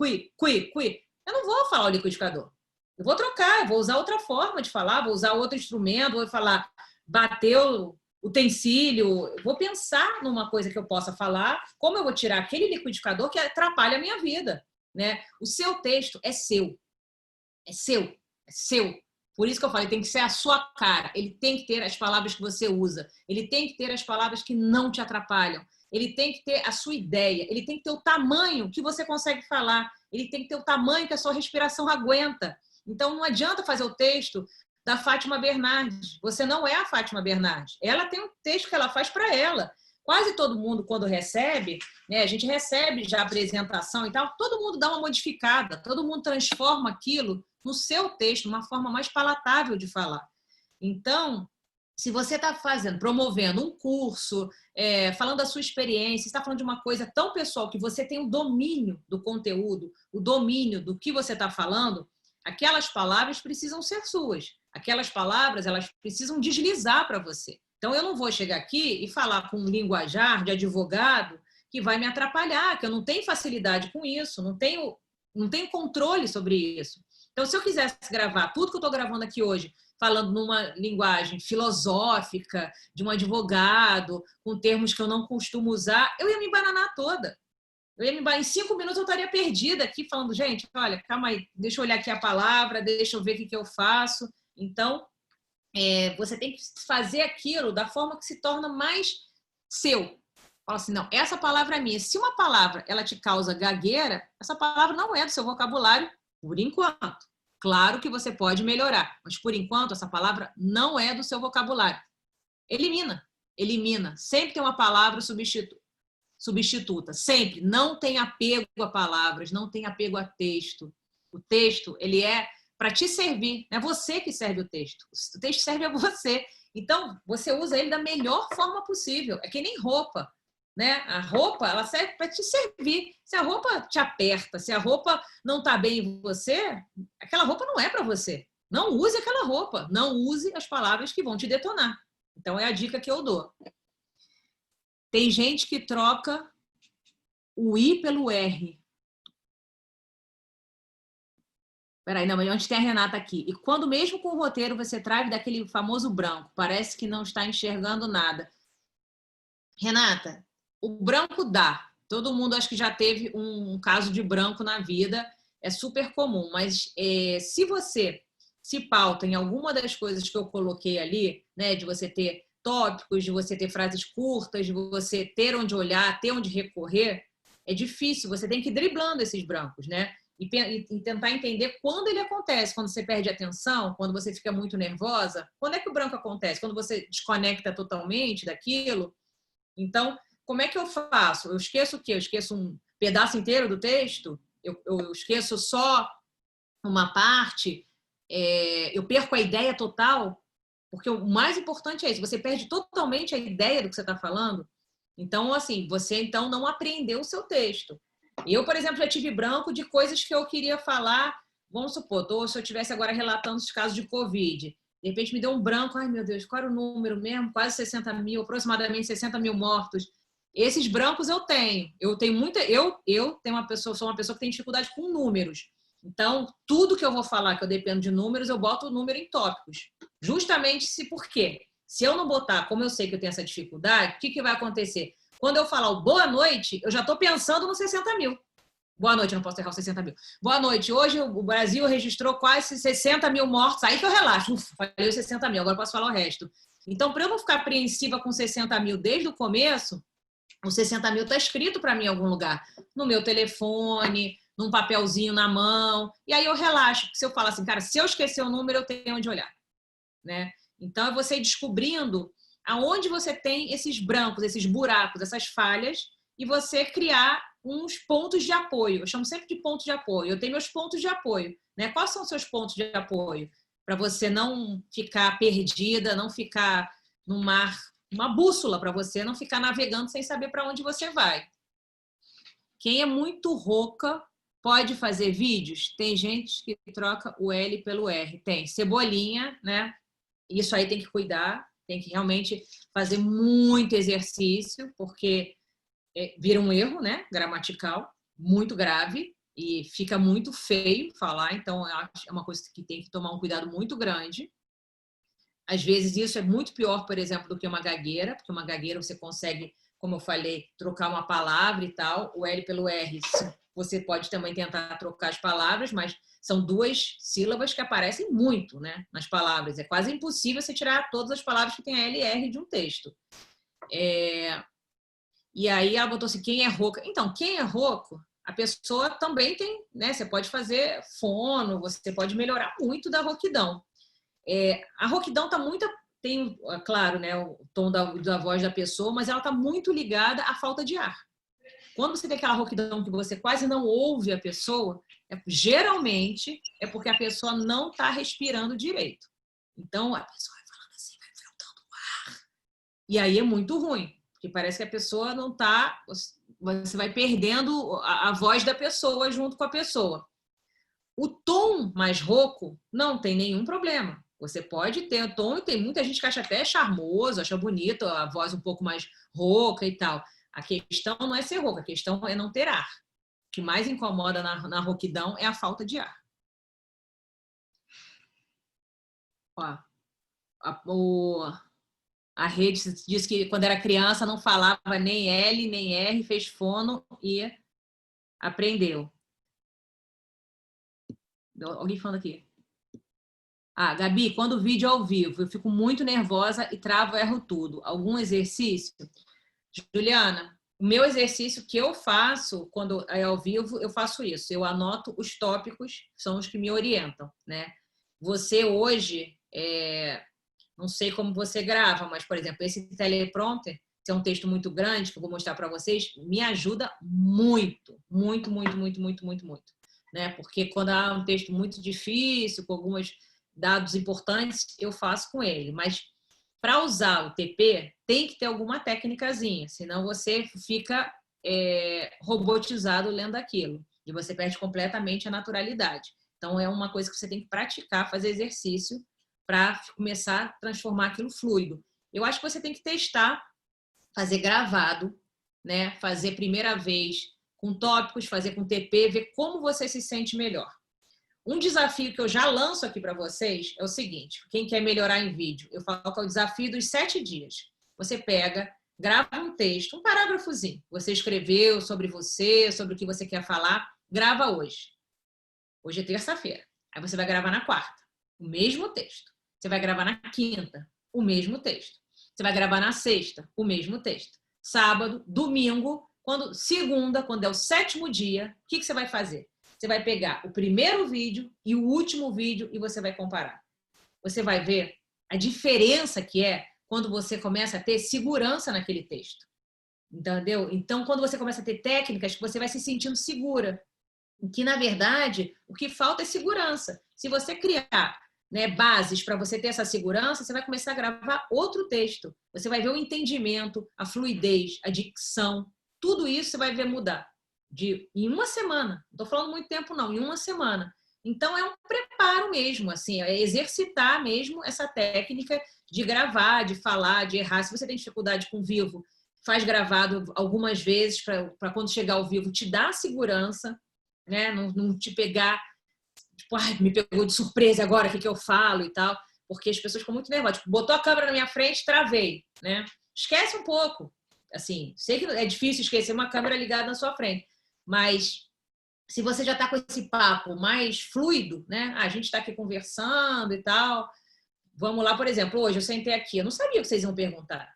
não vou falar o liquidificador. Eu vou trocar, eu vou usar outra forma de falar, vou usar outro instrumento, vou falar bateu utensílio, eu vou pensar numa coisa que eu possa falar, como eu vou tirar aquele liquidificador que atrapalha a minha vida, né? O seu texto é seu. É seu. Por isso que eu falei, tem que ser a sua cara. Ele tem que ter as palavras que você usa. Ele tem que ter as palavras que não te atrapalham. Ele tem que ter a sua ideia. Ele tem que ter o tamanho que você consegue falar. Ele tem que ter o tamanho que a sua respiração aguenta. Então, não adianta fazer o texto da Fátima Bernardes. Você não é a Fátima Bernardes. Ela tem um texto que ela faz para ela. Quase todo mundo, quando recebe, né, a gente recebe já a apresentação e tal, todo mundo dá uma modificada, todo mundo transforma aquilo no seu texto, uma forma mais palatável de falar. Então, se você está promovendo um curso, falando da sua experiência, está falando de uma coisa tão pessoal que você tem o domínio do conteúdo, o domínio do que você está falando, aquelas palavras precisam ser suas. Aquelas palavras, elas precisam deslizar para você. Então, eu não vou chegar aqui e falar com um linguajar de advogado que vai me atrapalhar, que eu não tenho facilidade com isso, não tenho controle sobre isso. Então, se eu quisesse gravar tudo que eu estou gravando aqui hoje, falando numa linguagem filosófica, de um advogado, com termos que eu não costumo usar, eu ia me embananar toda. Em 5 minutos eu estaria perdida aqui, falando, gente, olha, calma aí, deixa eu olhar aqui a palavra, deixa eu ver o que eu faço. Então, você tem que fazer aquilo da forma que se torna mais seu. Fala assim, não, essa palavra é minha. Se uma palavra ela te causa gagueira, essa palavra não é do seu vocabulário por enquanto. Claro que você pode melhorar, mas por enquanto essa palavra não é do seu vocabulário. Elimina, elimina. Sempre tem uma palavra substituta. Sempre. Não tem apego a palavras, não tem apego a texto. O texto, ele é para te servir. É você que serve o texto. O texto serve a você. Então, você usa ele da melhor forma possível. É que nem roupa. Né? A roupa, ela serve para te servir. Se a roupa te aperta, se a roupa não está bem em você, aquela roupa não é para você. Não use aquela roupa. Não use as palavras que vão te detonar. Então, é a dica que eu dou. Tem gente que troca o I pelo R. Peraí, não, mas antes tem a Renata aqui. E quando mesmo com o roteiro você traz daquele famoso branco, parece que não está enxergando nada. Renata, o branco dá. Todo mundo acho que já teve um caso de branco na vida. É super comum. Mas se você se pauta em alguma das coisas que eu coloquei ali, né, de você ter tópicos, de você ter frases curtas, de você ter onde olhar, ter onde recorrer, é difícil. Você tem que ir driblando esses brancos, né? E tentar entender quando ele acontece. Quando você perde a atenção, quando você fica muito nervosa. Quando é que o branco acontece? Quando você desconecta totalmente daquilo. Então, como é que eu faço? Eu esqueço o quê? Eu esqueço um pedaço inteiro do texto? Eu esqueço só uma parte? Eu perco a ideia total? Porque o mais importante é isso. Você perde totalmente a ideia do que você está falando. Então, assim, você então não aprendeu o seu texto. Eu, por exemplo, já tive branco de coisas que eu queria falar. Vamos supor, se eu estivesse agora relatando os casos de Covid. De repente me deu um branco. Ai, meu Deus, qual era o número mesmo? Quase 60 mil, aproximadamente 60 mil mortos. Esses brancos eu tenho. Eu tenho muita. Eu sou uma pessoa que tem dificuldade com números. Então, tudo que eu vou falar, que eu dependo de números, eu boto o número em tópicos. Justamente por quê? Se eu não botar, como eu sei que eu tenho essa dificuldade, o que vai acontecer? Quando eu falar o boa noite, eu já estou pensando nos 60 mil. Boa noite, eu não posso errar os 60 mil. Boa noite, hoje o Brasil registrou quase 60 mil mortos. Aí que eu relaxo. Falei os 60 mil, agora eu posso falar o resto. Então, para eu não ficar apreensiva com 60 mil desde o começo, os 60 mil está escrito para mim em algum lugar. No meu telefone, num papelzinho na mão. E aí eu relaxo. Porque se eu falar assim, cara, se eu esquecer o número, eu tenho onde olhar. Né? Então, é você descobrindo aonde você tem esses brancos, esses buracos, essas falhas, e você criar uns pontos de apoio. Eu chamo sempre de pontos de apoio. Eu tenho meus pontos de apoio. Né? Quais são os seus pontos de apoio? Para você não ficar perdida, não ficar no mar, uma bússola para você não ficar navegando sem saber para onde você vai. Quem é muito rouca pode fazer vídeos? Tem gente que troca o L pelo R. Tem. Cebolinha, né? Isso aí tem que cuidar, tem que realmente fazer muito exercício, porque vira um erro, né, gramatical, muito grave, e fica muito feio falar, então eu acho que é uma coisa que tem que tomar um cuidado muito grande. Às vezes isso é muito pior, por exemplo, do que uma gagueira, porque uma gagueira você consegue, como eu falei, trocar uma palavra e tal, o L pelo R, você pode também tentar trocar as palavras, mas são 2 sílabas que aparecem muito, né, nas palavras. É quase impossível você tirar todas as palavras que tem a L e R de um texto. E aí ela botou assim, quem é rouca? Então, quem é rouco, a pessoa também tem, né, você pode fazer fono, você pode melhorar muito da rouquidão. A rouquidão está muito... Tem, claro, né, o tom da voz da pessoa, mas ela está muito ligada à falta de ar. Quando você tem aquela rouquidão que você quase não ouve a pessoa, geralmente é porque a pessoa não está respirando direito. Então, a pessoa vai falando assim, vai faltando ar. E aí é muito ruim, porque parece que a pessoa não está... Você vai perdendo a voz da pessoa junto com a pessoa. O tom mais rouco não tem nenhum problema. Você pode ter tom, e tem muita gente que acha até charmoso, acha bonito, a voz um pouco mais rouca e tal. A questão não é ser rouca, a questão é não ter ar. O que mais incomoda na rouquidão é a falta de ar. Ó, a rede diz que quando era criança não falava nem L, nem R, fez fono e aprendeu. Alguém falando aqui. Ah, Gabi, quando o vídeo é ao vivo, eu fico muito nervosa e travo, erro tudo. Algum exercício? Juliana, o meu exercício que eu faço quando é ao vivo, eu faço isso. Eu anoto os tópicos, são os que me orientam, né? Você hoje, não sei como você grava, mas, por exemplo, esse teleprompter, que é um texto muito grande, que eu vou mostrar para vocês, me ajuda muito, muito, muito, muito, muito, muito, muito. Né? Porque quando há um texto muito difícil, com alguns dados importantes, eu faço com ele. Mas para usar o TP, tem que ter alguma técnicazinha, senão você fica robotizado lendo aquilo e você perde completamente a naturalidade. Então, é uma coisa que você tem que praticar, fazer exercício para começar a transformar aquilo fluido. Eu acho que você tem que testar, fazer gravado, né? Fazer primeira vez com tópicos, fazer com TP, ver como você se sente melhor. Um desafio que eu já lanço aqui para vocês é o seguinte: quem quer melhorar em vídeo, eu falo que é o desafio dos 7 dias. Você pega, grava um texto, um parágrafozinho. Você escreveu sobre você, sobre o que você quer falar, grava hoje. Hoje é terça-feira. Aí você vai gravar na quarta, o mesmo texto. Você vai gravar na quinta, o mesmo texto. Você vai gravar na sexta, o mesmo texto. Sábado, domingo, segunda, quando é o 7º dia, o que você vai fazer? Você vai pegar o primeiro vídeo e o último vídeo e você vai comparar. Você vai ver a diferença que é quando você começa a ter segurança naquele texto. Entendeu? Então, quando você começa a ter técnicas, você vai se sentindo segura. Que, na verdade, o que falta é segurança. Se você criar, né, bases para você ter essa segurança, você vai começar a gravar outro texto. Você vai ver o entendimento, a fluidez, a dicção, tudo isso você vai ver mudar em uma semana. Não estou falando muito tempo, não, em uma semana. Então, é um preparo mesmo, assim, é exercitar mesmo essa técnica de gravar, de falar, de errar. Se você tem dificuldade com vivo, faz gravado algumas vezes para quando chegar ao vivo te dar segurança, né? Não te pegar, tipo, me pegou de surpresa agora, o que eu falo e tal, porque as pessoas ficam muito nervosas. Tipo, botou a câmera na minha frente, travei, né? Esquece um pouco. Assim, sei que é difícil esquecer uma câmera ligada na sua frente, mas se você já está com esse papo mais fluido, né? A gente está aqui conversando e tal. Vamos lá, por exemplo, hoje eu sentei aqui, eu não sabia o que vocês iam perguntar.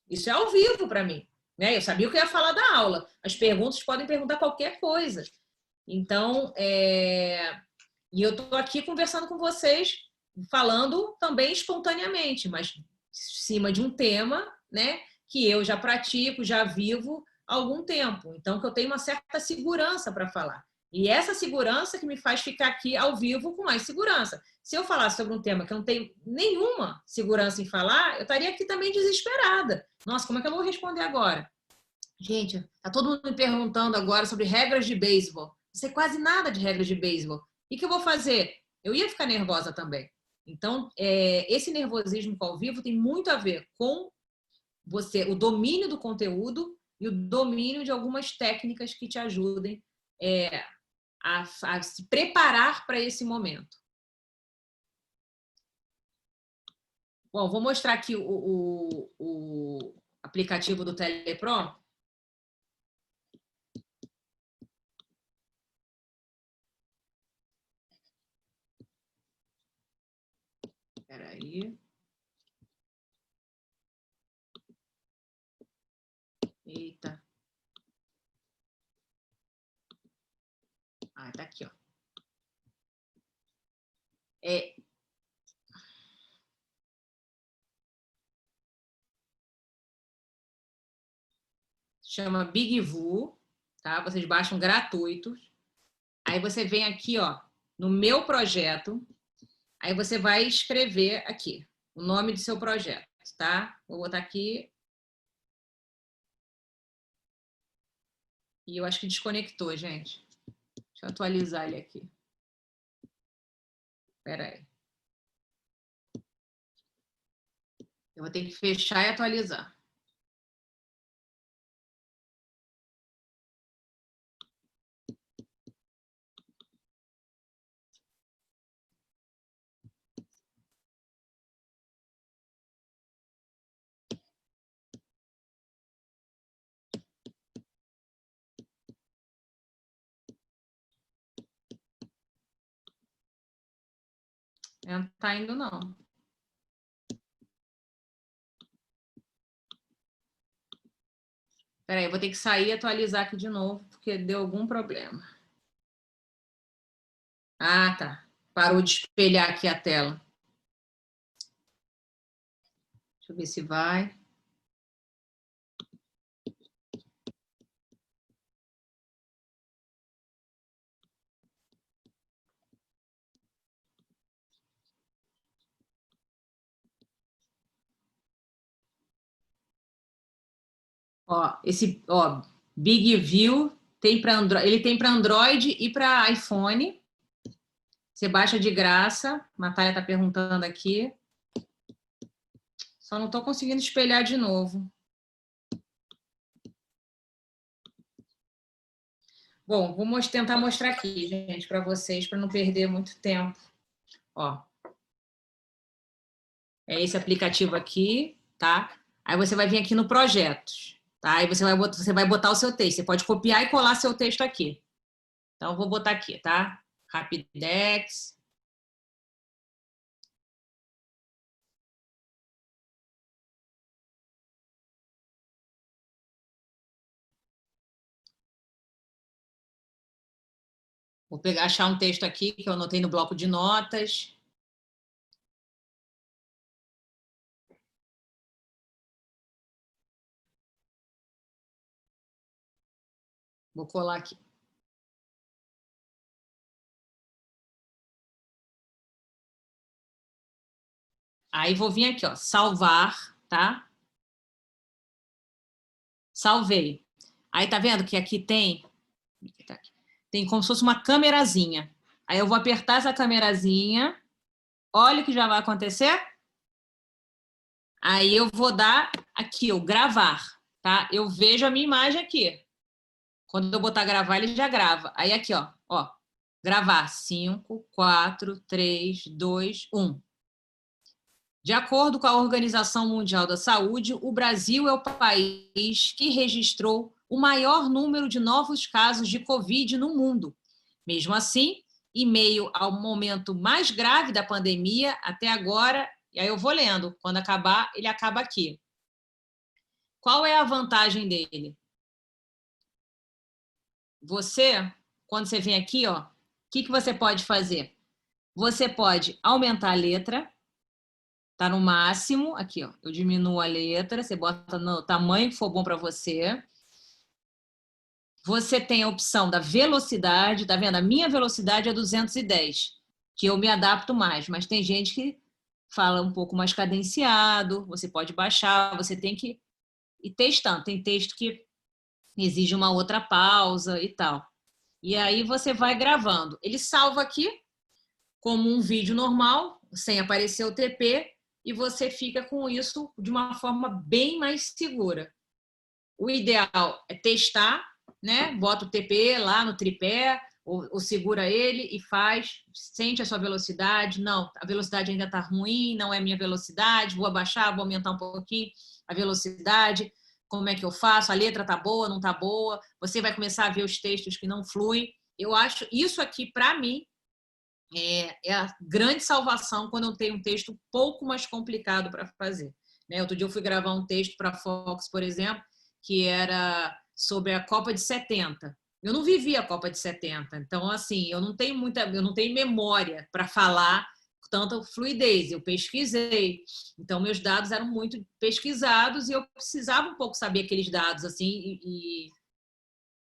Isso é ao vivo para mim, né? Eu sabia o que eu ia falar da aula. As perguntas podem perguntar qualquer coisa. Então, e eu estou aqui conversando com vocês, falando também espontaneamente, mas em cima de um tema, né, que eu já pratico, já vivo há algum tempo. Então, que eu tenho uma certa segurança para falar. E essa segurança que me faz ficar aqui ao vivo com mais segurança. Se eu falasse sobre um tema que eu não tenho nenhuma segurança em falar, eu estaria aqui também desesperada. Nossa, como é que eu vou responder agora? Gente, tá todo mundo me perguntando agora sobre regras de beisebol. Não sei quase nada de regras de beisebol. E o que eu vou fazer? Eu ia ficar nervosa também. Então, esse nervosismo ao vivo tem muito a ver com você, o domínio do conteúdo e o domínio de algumas técnicas que te ajudem a se preparar para esse momento. Bom, vou mostrar aqui o aplicativo do Teleprom. Espera aí. Eita. Ah, tá aqui, ó. Chama BigVu, tá? Vocês baixam gratuitos. Aí você vem aqui, ó, no meu projeto. Aí você vai escrever aqui o nome do seu projeto, tá? Vou botar aqui. E eu acho que desconectou, gente. Deixa eu atualizar ele aqui. Espera aí. Eu vou ter que fechar e atualizar. Não está indo, não. Espera aí, eu vou ter que sair e atualizar aqui de novo, porque deu algum problema. Ah, tá. Parou de espelhar aqui a tela. Deixa eu ver se vai. Ó, Big View tem para Android, ele tem para Android e para iPhone. Você baixa de graça. A Natália está perguntando aqui. Só não estou conseguindo espelhar de novo. Bom, vou tentar mostrar aqui, gente, para vocês, para não perder muito tempo. Ó, é esse aplicativo aqui, tá? Aí você vai vir aqui no Projetos, tá? Aí você vai botar o seu texto. Você pode copiar e colar seu texto aqui. Então, eu vou botar aqui, tá? Rapidex. Vou achar um texto aqui que eu anotei no bloco de notas. Vou colar aqui. Aí vou vir aqui, ó, salvar, tá? Salvei. Aí tá vendo que aqui tem como se fosse uma câmerazinha. Aí eu vou apertar essa câmerazinha. Olha o que já vai acontecer. Aí eu vou dar aqui, ó, gravar, tá? Eu vejo a minha imagem aqui. Quando eu botar gravar, ele já grava. Aí aqui, ó, gravar. 5, 4, 3, 2, 1. De acordo com a Organização Mundial da Saúde, o Brasil é o país que registrou o maior número de novos casos de Covid no mundo. Mesmo assim, em meio ao momento mais grave da pandemia até agora, e aí eu vou lendo, quando acabar, ele acaba aqui. Qual é a vantagem dele? Você, quando você vem aqui, ó, o que você pode fazer? Você pode aumentar a letra, tá no máximo, aqui, ó, eu diminuo a letra, você bota no tamanho que for bom para você. Você tem a opção da velocidade, tá vendo? A minha velocidade é 210, que eu me adapto mais, mas tem gente que fala um pouco mais cadenciado, você pode baixar, você tem que ir testando. Tem texto que exige uma outra pausa e tal. E aí você vai gravando. Ele salva aqui como um vídeo normal, sem aparecer o TP, e você fica com isso de uma forma bem mais segura. O ideal é testar, né? Bota o TP lá no tripé, ou segura ele e faz, sente a sua velocidade. Não, a velocidade ainda está ruim, não é minha velocidade, vou abaixar, vou aumentar um pouquinho a velocidade. Como é que eu faço? A letra está boa, não está boa? Você vai começar a ver os textos que não fluem. Eu acho isso aqui, para mim, é a grande salvação quando eu tenho um texto um pouco mais complicado para fazer. Né? Outro dia eu fui gravar um texto para a Fox, por exemplo, que era sobre a Copa de 70. Eu não vivi a Copa de 70, então assim, eu não tenho memória para falar com tanta fluidez. Eu pesquisei, então meus dados eram muito pesquisados e eu precisava um pouco saber aqueles dados assim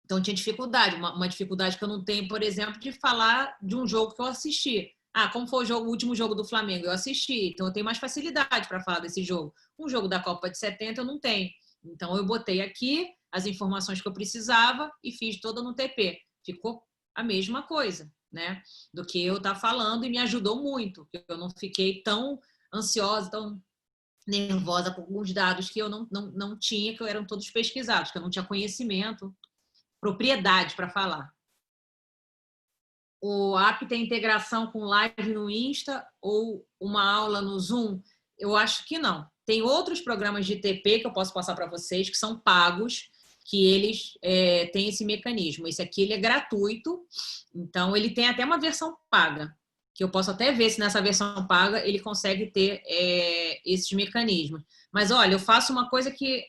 então tinha dificuldade, uma dificuldade que eu não tenho, por exemplo, de falar de um jogo que eu assisti. Ah, como foi o último jogo do Flamengo? Eu assisti, então eu tenho mais facilidade para falar desse jogo. Um jogo da Copa de 70 eu não tenho. Então eu botei aqui as informações que eu precisava e fiz toda no TP. Ficou a mesma coisa, né? Do que eu estar falando e me ajudou muito, que eu não fiquei tão ansiosa, tão nervosa com alguns dados que eu não tinha, que eram todos pesquisados, que eu não tinha conhecimento, propriedade para falar. O app tem integração com live no Insta ou uma aula no Zoom? Eu acho que não. Tem outros programas de TP que eu posso passar para vocês, que são pagos, que eles têm esse mecanismo. Esse aqui ele é gratuito, então ele tem até uma versão paga, que eu posso até ver se nessa versão paga ele consegue ter esses mecanismos. Mas, olha, eu faço uma coisa que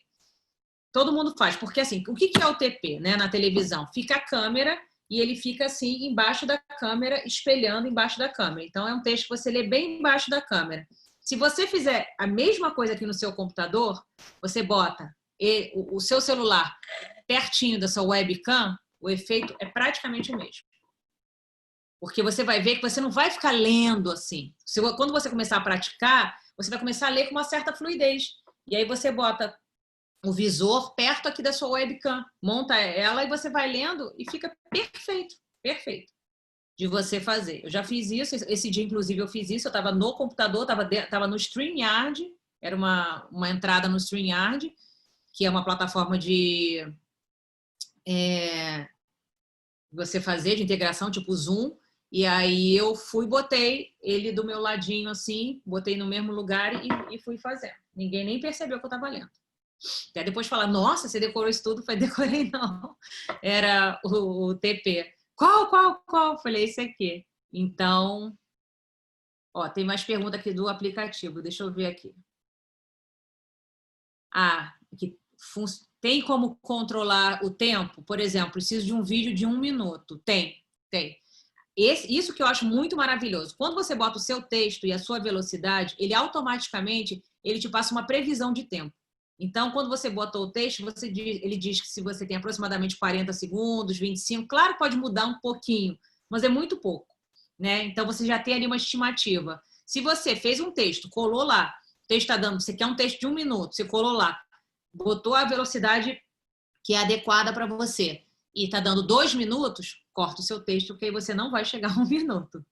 todo mundo faz, porque assim, o que é o TP, né, na televisão? Fica a câmera e ele fica assim embaixo da câmera, espelhando embaixo da câmera. Então é um texto que você lê bem embaixo da câmera. Se você fizer a mesma coisa aqui no seu computador, você bota o seu celular pertinho da sua webcam, o efeito é praticamente o mesmo. Porque você vai ver que você não vai ficar lendo assim. Quando você começar a praticar, você vai começar a ler com uma certa fluidez. E aí você bota o visor perto aqui da sua webcam, monta ela e você vai lendo e fica perfeito, perfeito de você fazer. Eu já fiz isso, esse dia inclusive eu fiz isso, eu estava no computador, estava no StreamYard, era uma entrada no StreamYard, que é uma plataforma de você fazer, de integração, tipo Zoom, e aí eu botei ele do meu ladinho assim, botei no mesmo lugar e fui fazendo. Ninguém nem percebeu que eu estava lendo. Até depois falar, nossa, você decorou isso tudo? Falei, decorei não. Era o TP. Qual? Falei, esse aqui. Então, ó, tem mais pergunta aqui do aplicativo. Deixa eu ver aqui. Tem como controlar o tempo? Por exemplo, preciso de um vídeo de 1 minuto. Tem. Isso que eu acho muito maravilhoso. Quando você bota o seu texto e a sua velocidade, ele automaticamente te passa uma previsão de tempo. Então, quando você bota o texto, ele diz que se você tem aproximadamente 40 segundos, 25, claro que pode mudar um pouquinho, mas é muito pouco, né? Então, você já tem ali uma estimativa. Se você fez um texto, colou lá, o texto está dando, você quer um texto de 1 minuto, você colou lá, botou a velocidade que é adequada para você e está dando 2 minutos, corta o seu texto, porque aí você não vai chegar a 1 minuto.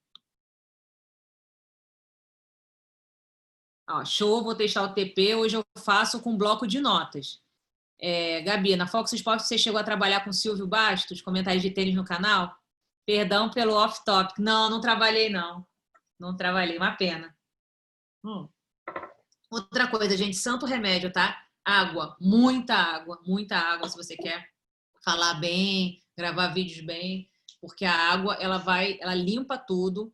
Ó, show, vou testar o TP. Hoje eu faço com bloco de notas. Gabi, na Fox Sports você chegou a trabalhar com Silvio Bastos, comentários de tênis no canal? Perdão pelo off-topic. Não trabalhei, não. Não trabalhei, uma pena. Outra coisa, gente, santo remédio, tá? Água, muita água, se você quer falar bem, gravar vídeos bem, porque a água, ela limpa tudo.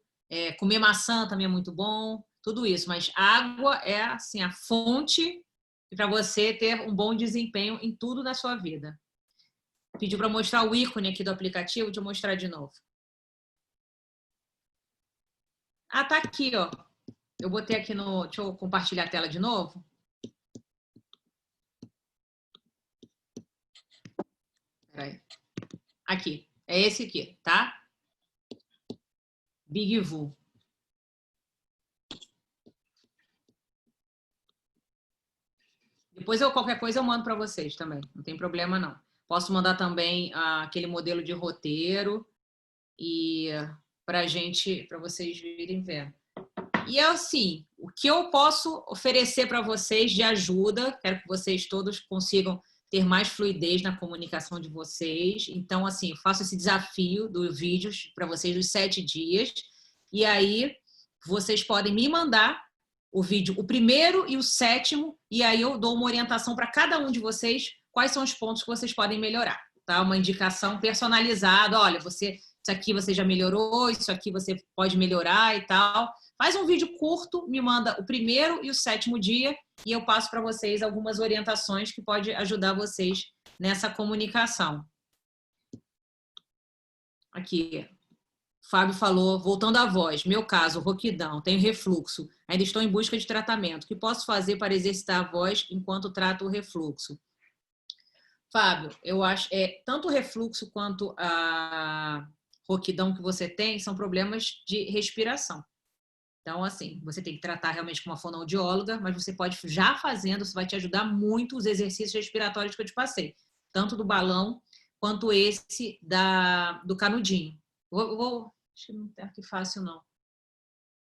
Comer maçã também é muito bom, tudo isso, mas água é assim a fonte para você ter um bom desempenho em tudo na sua vida. Pediu para mostrar o ícone aqui do aplicativo, deixa eu mostrar de novo. Tá aqui, ó. Eu botei aqui no... Deixa eu compartilhar a tela de novo. Peraí. Aqui. É esse aqui, tá? Big Vu. Depois qualquer coisa eu mando para vocês também. Não tem problema, não. Posso mandar também aquele modelo de roteiro e para vocês virem ver. E assim, o que eu posso oferecer para vocês de ajuda, quero que vocês todos consigam ter mais fluidez na comunicação de vocês. Então, assim, eu faço esse desafio dos vídeos para vocês dos 7 dias. E aí, vocês podem me mandar o vídeo, o primeiro e o 7º, e aí eu dou uma orientação para cada um de vocês, quais são os pontos que vocês podem melhorar. Tá? Uma indicação personalizada, olha, isso aqui você já melhorou, isso aqui você pode melhorar e tal. Faz um vídeo curto, me manda o primeiro e o 7º dia e eu passo para vocês algumas orientações que pode ajudar vocês nessa comunicação. Aqui, Fábio falou, voltando à voz, meu caso, rouquidão, tenho refluxo, ainda estou em busca de tratamento. O que posso fazer para exercitar a voz enquanto trato o refluxo? Fábio, eu acho tanto o refluxo quanto a rouquidão que você tem são problemas de respiração. Então, assim, você tem que tratar realmente com uma fonoaudióloga, mas você pode já fazendo, isso vai te ajudar muito os exercícios respiratórios que eu te passei, tanto do balão quanto esse do canudinho. Acho que não é que fácil, não.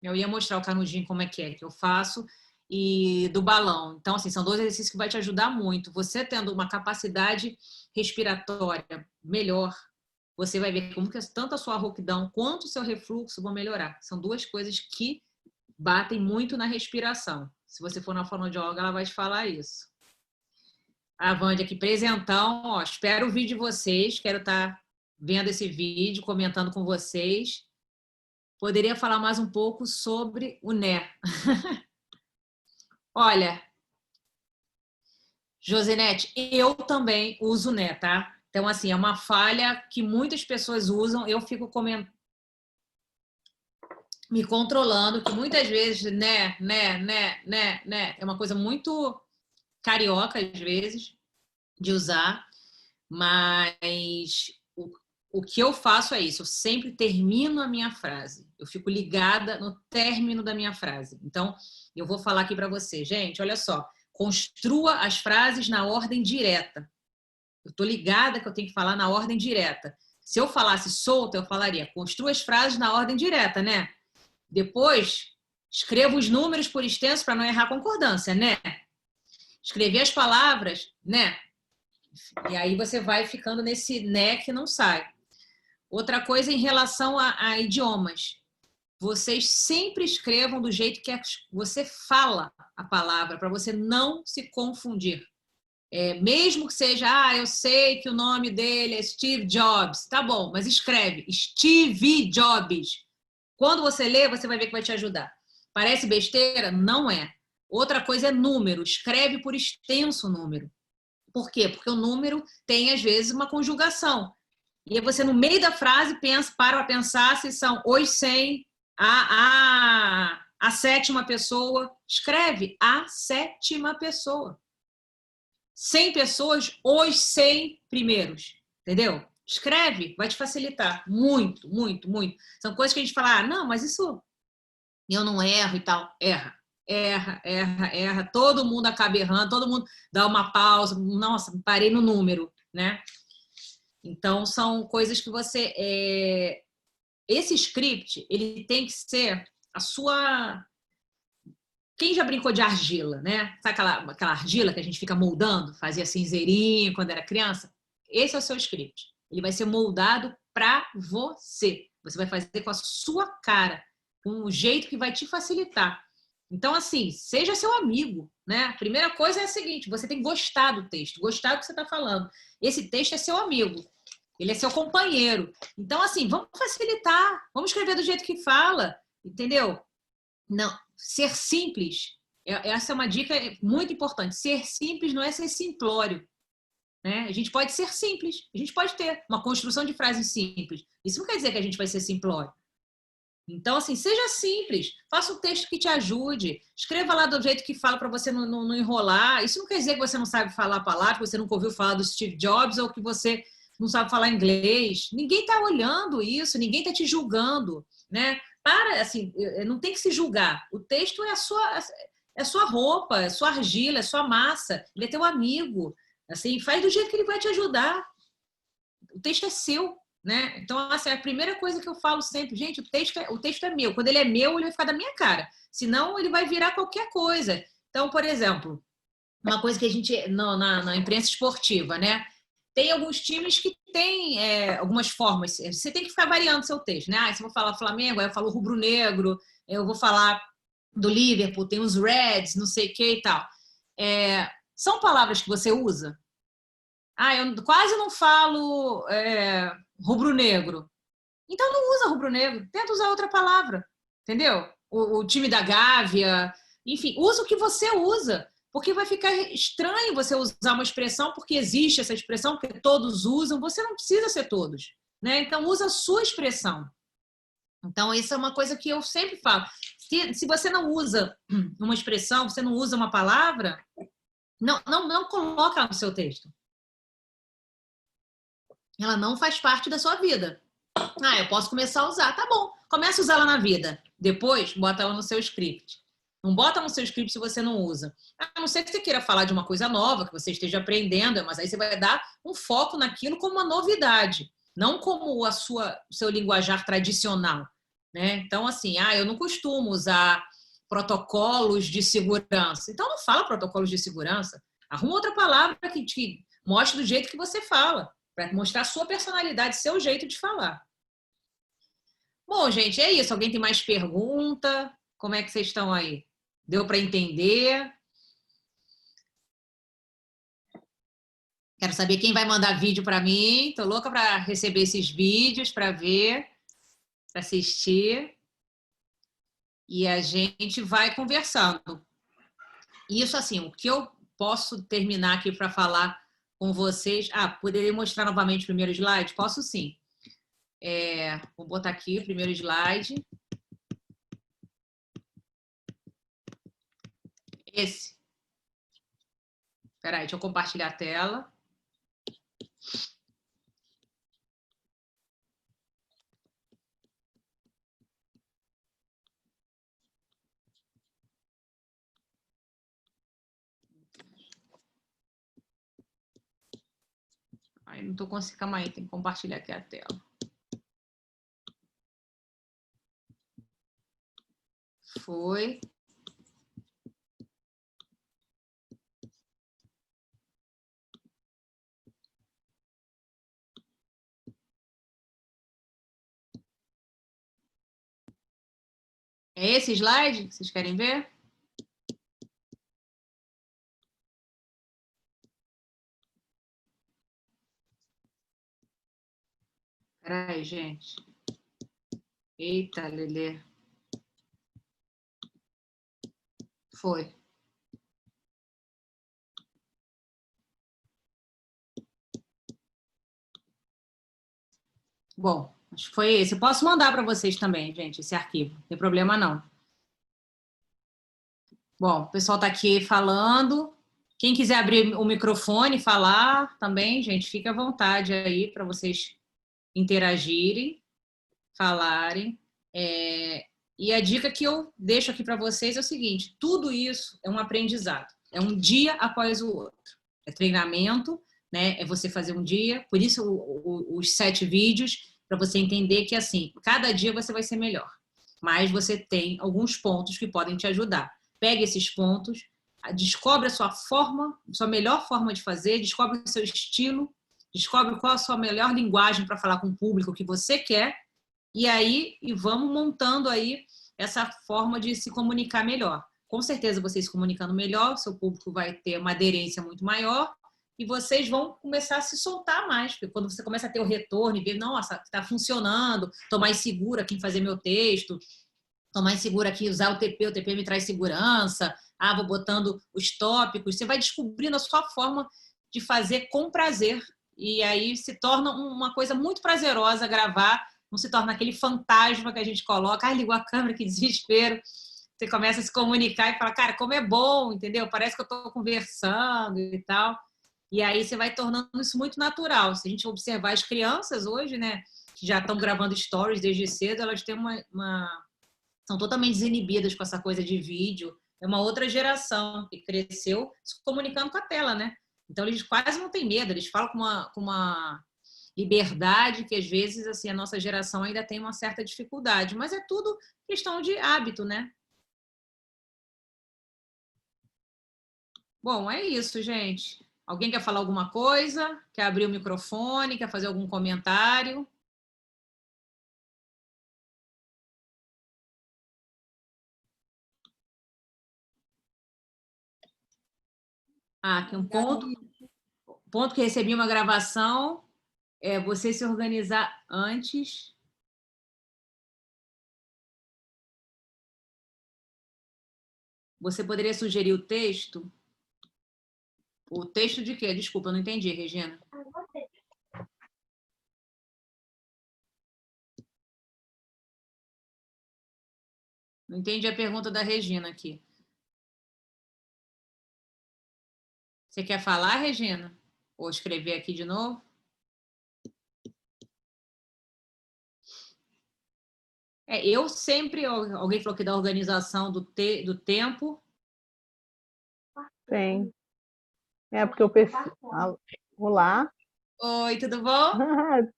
Eu ia mostrar o canudinho como é que eu faço. e do balão. Então, assim, são 2 exercícios que vai te ajudar muito. Você tendo uma capacidade respiratória melhor, você vai ver como que tanto a sua rouquidão quanto o seu refluxo vão melhorar. São 2 coisas que batem muito na respiração. Se você for na fonoaudióloga, ela vai te falar isso. A Wanda aqui, presentão, ó, espero o vídeo de vocês, quero estar vendo esse vídeo, comentando com vocês. Poderia falar mais um pouco sobre o NÉ. Olha, Josinete, eu também uso o NÉ, tá? Então, assim, é uma falha que muitas pessoas usam, eu fico me controlando, que muitas vezes, né, é uma coisa muito carioca, às vezes, de usar, mas o que eu faço é isso, eu sempre termino a minha frase, eu fico ligada no término da minha frase. Então, eu vou falar aqui para você, gente, olha só, construa as frases na ordem direta. Eu estou ligada que eu tenho que falar na ordem direta. Se eu falasse solta, eu falaria, construa as frases na ordem direta, né? Depois, escreva os números por extenso para não errar a concordância, né? Escrever as palavras, né? E aí você vai ficando nesse né que não sai. Outra coisa em relação a idiomas. Vocês sempre escrevam do jeito que você fala a palavra, para você não se confundir. Mesmo que seja, eu sei que o nome dele é Steve Jobs. Tá bom, mas escreve Steve Jobs. Quando você lê, você vai ver que vai te ajudar. Parece besteira? Não é. Outra coisa é número. Escreve por extenso o número. Por quê? Porque o número tem, às vezes, uma conjugação. E aí você, no meio da frase, para pensar se são os 100, a 7ª pessoa. Escreve a 7ª pessoa. 100 pessoas, os 100 primeiros. Entendeu? Escreve, vai te facilitar. Muito, muito, muito. São coisas que a gente fala, não, mas isso eu não erro e tal. Erra. Erra. Todo mundo acaba errando, todo mundo dá uma pausa. Nossa, parei no número, né? Então, são coisas que você... Esse script, ele tem que ser a sua... Quem já brincou de argila, né? Sabe aquela argila que a gente fica moldando? Fazia cinzeirinho quando era criança? Esse é o seu script. Ele vai ser moldado para você. Você vai fazer com a sua cara, com um jeito que vai te facilitar. Então, assim, seja seu amigo, né? A primeira coisa é a seguinte, você tem que gostar do texto, gostar do que você está falando. Esse texto é seu amigo, ele é seu companheiro. Então, assim, vamos facilitar, vamos escrever do jeito que fala, entendeu? Não, ser simples, essa é uma dica muito importante. Ser simples não é ser simplório, né? A gente pode ser simples, a gente pode ter uma construção de frases simples. Isso não quer dizer que a gente vai ser simplório. Então, assim, seja simples, faça um texto que te ajude, escreva lá do jeito que fala para você não enrolar. Isso não quer dizer que você não sabe falar a palavra, que você nunca ouviu falar do Steve Jobs ou que você não sabe falar inglês. Ninguém está olhando isso, ninguém está te julgando, né? Assim, não tem que se julgar. O texto é a sua roupa, é a sua argila, é a sua massa. Ele é teu amigo. Assim, faz do jeito que ele vai te ajudar. O texto é seu. Né? Então, assim, a primeira coisa que eu falo sempre, gente, o texto é meu. Quando ele é meu, ele vai ficar da minha cara. Senão, ele vai virar qualquer coisa. Então, por exemplo, uma coisa que a gente, na imprensa esportiva, né? Tem alguns times que têm algumas formas. Você tem que ficar variando seu texto, né? Se eu vou falar Flamengo, aí eu falo rubro-negro, eu vou falar do Liverpool, tem os Reds, não sei o que e tal. São palavras que você usa? Eu quase não falo... rubro-negro. Então não usa rubro-negro, tenta usar outra palavra, entendeu? O time da Gávea, enfim, usa o que você usa, porque vai ficar estranho você usar uma expressão porque existe essa expressão, porque todos usam, você não precisa ser todos, né? Então usa a sua expressão. Então isso é uma coisa que eu sempre falo. Se você não usa uma expressão, você não usa uma palavra, não coloca no seu texto. Ela não faz parte da sua vida. Eu posso começar a usar. Tá bom, começa a usar ela na vida. Depois, bota ela no seu script. Não bota no seu script se você não usa. A não ser que você queira falar de uma coisa nova, que você esteja aprendendo, mas aí você vai dar um foco naquilo como uma novidade, não como o seu linguajar tradicional. Né? Então, assim, eu não costumo usar protocolos de segurança. Então, não fala protocolos de segurança. Arruma outra palavra que te mostre do jeito que você fala, para mostrar a sua personalidade, seu jeito de falar. Bom, gente, é isso. Alguém tem mais pergunta? Como é que vocês estão aí? Deu para entender? Quero saber quem vai mandar vídeo para mim. Tô louca para receber esses vídeos, para ver, para assistir. E a gente vai conversando. Isso, assim, o que eu posso terminar aqui para falar com vocês... poderia mostrar novamente o primeiro slide? Posso sim. Vou botar aqui o primeiro slide. Esse. Espera aí, deixa eu compartilhar a tela. Ai, não estou conseguindo. Calma aí, tem que compartilhar aqui a tela. Foi. É esse slide que vocês querem ver? Espera aí, gente. Eita, Lelê. Foi. Bom, acho que foi esse. Eu posso mandar para vocês também, gente, esse arquivo. Não tem problema, não. Bom, o pessoal está aqui falando. Quem quiser abrir o microfone e falar também, gente, fica à vontade aí para vocês interagirem, falarem. E a dica que eu deixo aqui para vocês é o seguinte: tudo isso é um aprendizado. É um dia após o outro. É treinamento, né? É você fazer um dia. Por isso, os 7 vídeos, para você entender que, assim, cada dia você vai ser melhor. Mas você tem alguns pontos que podem te ajudar. Pegue esses pontos, descobre a sua forma, sua melhor forma de fazer, descobre o seu estilo, descobre qual a sua melhor linguagem para falar com o público que você quer, e aí vamos montando aí essa forma de se comunicar melhor. Com certeza, vocês se comunicando melhor, seu público vai ter uma aderência muito maior e vocês vão começar a se soltar mais, porque quando você começa a ter o retorno e ver, nossa, está funcionando, estou mais segura aqui em fazer meu texto, estou mais segura aqui em usar o TP me traz segurança, vou botando os tópicos, você vai descobrindo a sua forma de fazer com prazer, e aí se torna uma coisa muito prazerosa gravar, não se torna aquele fantasma que a gente coloca, ligou a câmera, que desespero. Você começa a se comunicar e fala, cara, como é bom, entendeu? Parece que eu estou conversando e tal. E aí você vai tornando isso muito natural. Se a gente observar as crianças hoje, né, que já estão gravando stories desde cedo, elas têm são totalmente desinibidas com essa coisa de vídeo. É uma outra geração que cresceu se comunicando com a tela, né? Então eles quase não têm medo, eles falam com uma liberdade que às vezes assim a nossa geração ainda tem uma certa dificuldade, mas é tudo questão de hábito, né? Bom, é isso, gente. Alguém quer falar alguma coisa? Quer abrir o microfone? Quer fazer algum comentário? Aqui um ponto que recebi uma gravação é você se organizar antes. Você poderia sugerir o texto? O texto de quê? Desculpa, eu não entendi, Regina. Não entendi a pergunta da Regina aqui. Você quer falar, Regina? Ou escrever aqui de novo? Eu sempre... Alguém falou que da organização do tempo. Tem. Porque eu pensei... Olá. Oi, tudo bom?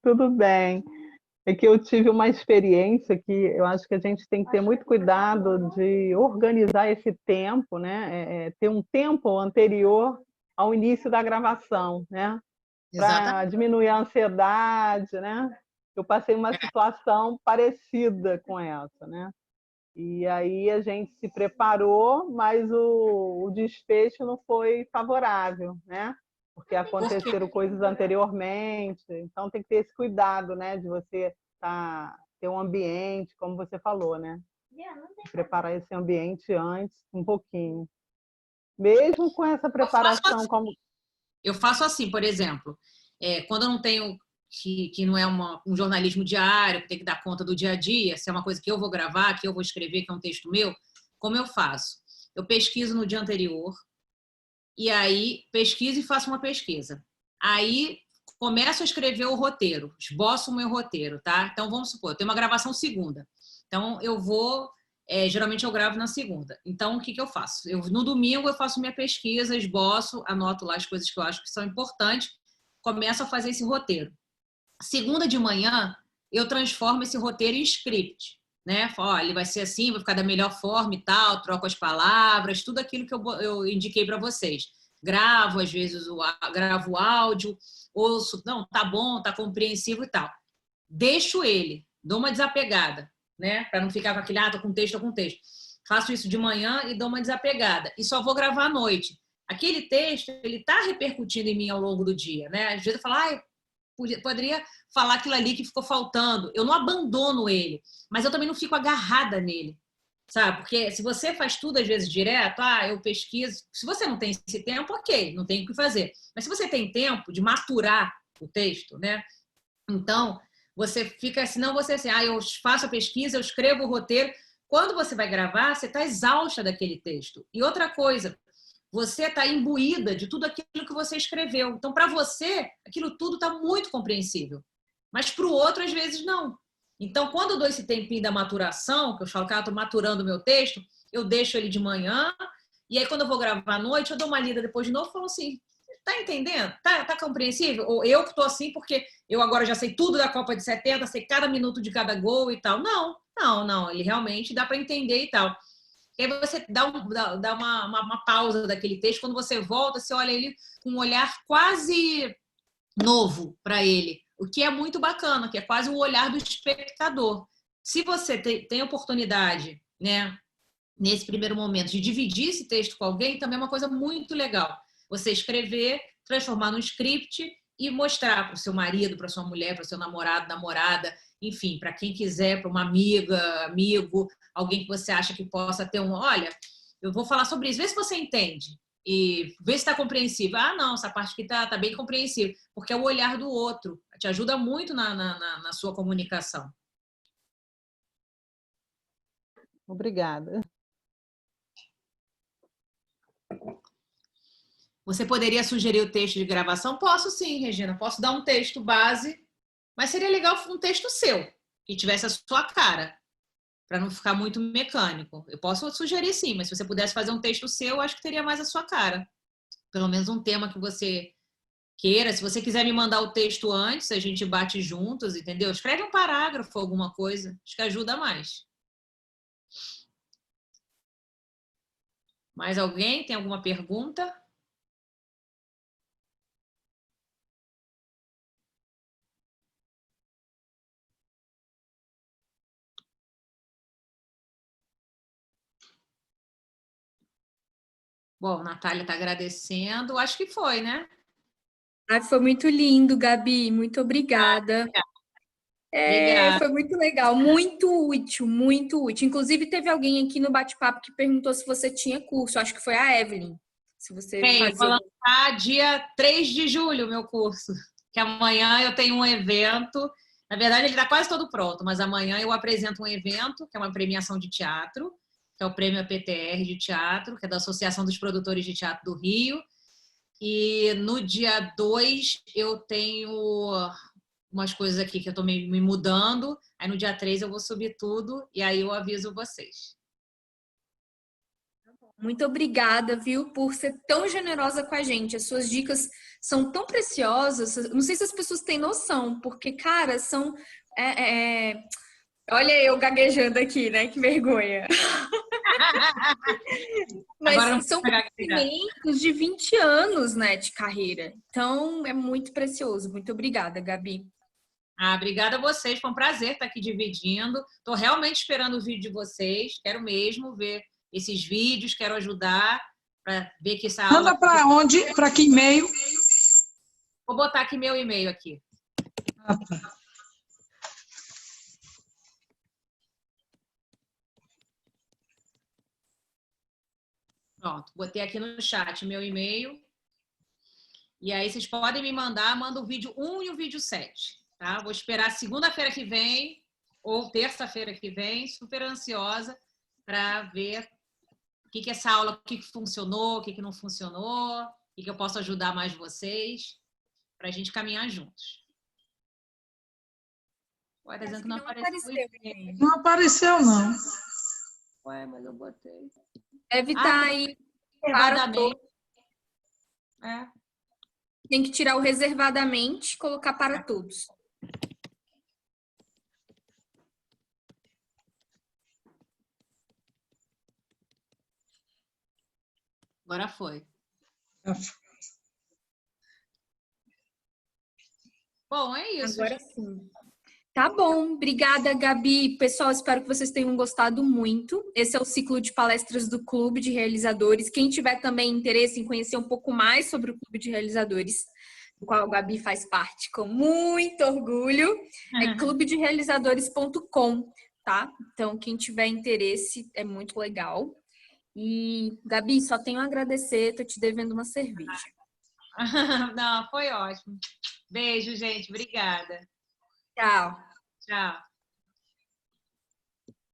Tudo bem. É que eu tive uma experiência que eu acho que a gente tem que ter muito cuidado de organizar esse tempo, né? Ter um tempo anterior ao início da gravação, né? Para Exatamente. diminuir a ansiedade, né? Eu passei uma situação parecida com essa, né? E aí a gente se preparou, mas o desfecho não foi favorável, né? Porque Por quê? aconteceram coisas anteriormente, então tem que ter esse cuidado, né? De você ter um ambiente, como você falou, né? Preparar esse ambiente antes, um pouquinho. Mesmo com essa Eu faço preparação, assim, como eu faço assim, por exemplo, quando eu não tenho, que não é um jornalismo diário, que tem que dar conta do dia a dia, se é uma coisa que eu vou gravar, que eu vou escrever, que é um texto meu, como eu faço? Eu pesquiso no dia anterior, e aí pesquiso e faço uma pesquisa. Aí começo a escrever o roteiro, esboço o meu roteiro, tá? Então vamos supor, eu tenho uma gravação segunda. Então eu vou, geralmente eu gravo na segunda. Então o que eu faço? No domingo eu faço minha pesquisa, esboço, anoto lá as coisas que eu acho que são importantes, começo a fazer esse roteiro. Segunda de manhã eu transformo esse roteiro em script, né? Falo, ó, ele vai ser assim, vai ficar da melhor forma e tal, troco as palavras, tudo aquilo que eu indiquei para vocês. Gravo, às vezes, gravo o áudio, ouço, não, tá bom, tá compreensivo e tal. Deixo ele, dou uma desapegada, né? Para não ficar com aquele, tô com texto, tô com texto. Faço isso de manhã e dou uma desapegada. E só vou gravar à noite. Aquele texto, ele está repercutindo em mim ao longo do dia, né? Às vezes eu falo, poderia falar aquilo ali que ficou faltando. Eu não abandono ele, mas eu também não fico agarrada nele, sabe? Porque se você faz tudo às vezes direto, eu pesquiso. Se você não tem esse tempo, ok, não tem o que fazer. Mas se você tem tempo de maturar o texto, né? Então, você fica assim, não você assim, eu faço a pesquisa, eu escrevo o roteiro. Quando você vai gravar, você está exausta daquele texto. E outra coisa, você está imbuída de tudo aquilo que você escreveu. Então, para você, aquilo tudo está muito compreensível. Mas para o outro, às vezes, não. Então, quando eu dou esse tempinho da maturação, que eu falo que estou maturando o meu texto, eu deixo ele de manhã, e aí quando eu vou gravar à noite, eu dou uma lida depois de novo e falo assim, tá entendendo? Tá compreensível? Ou eu que estou assim porque eu agora já sei tudo da Copa de 70, sei cada minuto de cada gol e tal. Não. Ele realmente dá para entender e tal. E aí você dá uma pausa daquele texto, quando você volta, você olha ele com um olhar quase novo para ele, o que é muito bacana, que é quase o olhar do espectador. Se você tem oportunidade, né, nesse primeiro momento, de dividir esse texto com alguém, também é uma coisa muito legal. Você escrever, transformar num script e mostrar para o seu marido, para sua mulher, para o seu namorado, namorada, enfim, para quem quiser, para uma amiga, amigo, alguém que você acha que possa ter olha, eu vou falar sobre isso, vê se você entende e vê se está compreensível. Não, essa parte aqui tá bem compreensível, porque é o olhar do outro, te ajuda muito na sua comunicação. obrigada. Você poderia sugerir o texto de gravação? Posso sim, Regina. Posso dar um texto base, mas seria legal um texto seu, que tivesse a sua cara, para não ficar muito mecânico. Eu posso sugerir sim, mas se você pudesse fazer um texto seu, eu acho que teria mais a sua cara. Pelo menos um tema que você queira. Se você quiser me mandar o texto antes, a gente bate juntos, entendeu? Escreve um parágrafo, alguma coisa. Acho que ajuda mais. Mais alguém? Tem alguma pergunta? Bom, Natália está agradecendo. Acho que foi, né? Foi muito lindo, Gabi. Muito obrigada. Obrigada. Foi muito legal, muito útil, muito útil. Inclusive, teve alguém aqui no bate-papo que perguntou se você tinha curso. Acho que foi a Evelyn. Se você Bem, vou fazia. lançar dia 3 de julho o meu curso, que amanhã eu tenho um evento. Na verdade, ele está quase todo pronto, mas amanhã eu apresento um evento, que é uma premiação de teatro, que é o Prêmio APTR de Teatro, que é da Associação dos Produtores de Teatro do Rio. E no dia 2 eu tenho umas coisas aqui que eu estou me mudando. Aí no dia 3 eu vou subir tudo e aí eu aviso vocês. Muito obrigada, viu, por ser tão generosa com a gente. As suas dicas são tão preciosas. Não sei se as pessoas têm noção, porque, cara, são Olha eu gaguejando aqui, né? Que vergonha. Mas são conhecimentos de 20 anos, né, de carreira. Então, é muito precioso. Muito obrigada, Gabi. Obrigada a vocês. Foi um prazer estar aqui dividindo. Estou realmente esperando o vídeo de vocês. Quero mesmo ver esses vídeos. Quero ajudar para ver que essa aula... Manda para onde? Para que e-mail? Vou botar aqui meu e-mail aqui. Ah, tá. Pronto, botei aqui no chat meu e-mail. E aí vocês podem me mandar, manda o vídeo 1 e o vídeo 7, tá? Vou esperar segunda-feira que vem ou terça-feira que vem, super ansiosa para ver o que essa aula, o que funcionou, o que não funcionou, o que eu posso ajudar mais vocês, para a gente caminhar juntos. Ué, tá dizendo que não apareceu. Não apareceu, não. Ué, mas eu botei. Deve estar aí. Reservadamente. Tem que tirar o reservadamente e colocar para todos. Agora foi. Bom, é isso. Agora sim. Tá bom, obrigada, Gabi. Pessoal, espero que vocês tenham gostado muito. Esse é o ciclo de palestras do Clube de Realizadores. Quem tiver também interesse em conhecer um pouco mais sobre o Clube de Realizadores, do qual a Gabi faz parte com muito orgulho, é clubederealizadores.com, tá? Então, quem tiver interesse, é muito legal. E, Gabi, só tenho a agradecer, tô te devendo uma cerveja. Não, foi ótimo. Beijo, gente. Obrigada. Tchau. Tchau.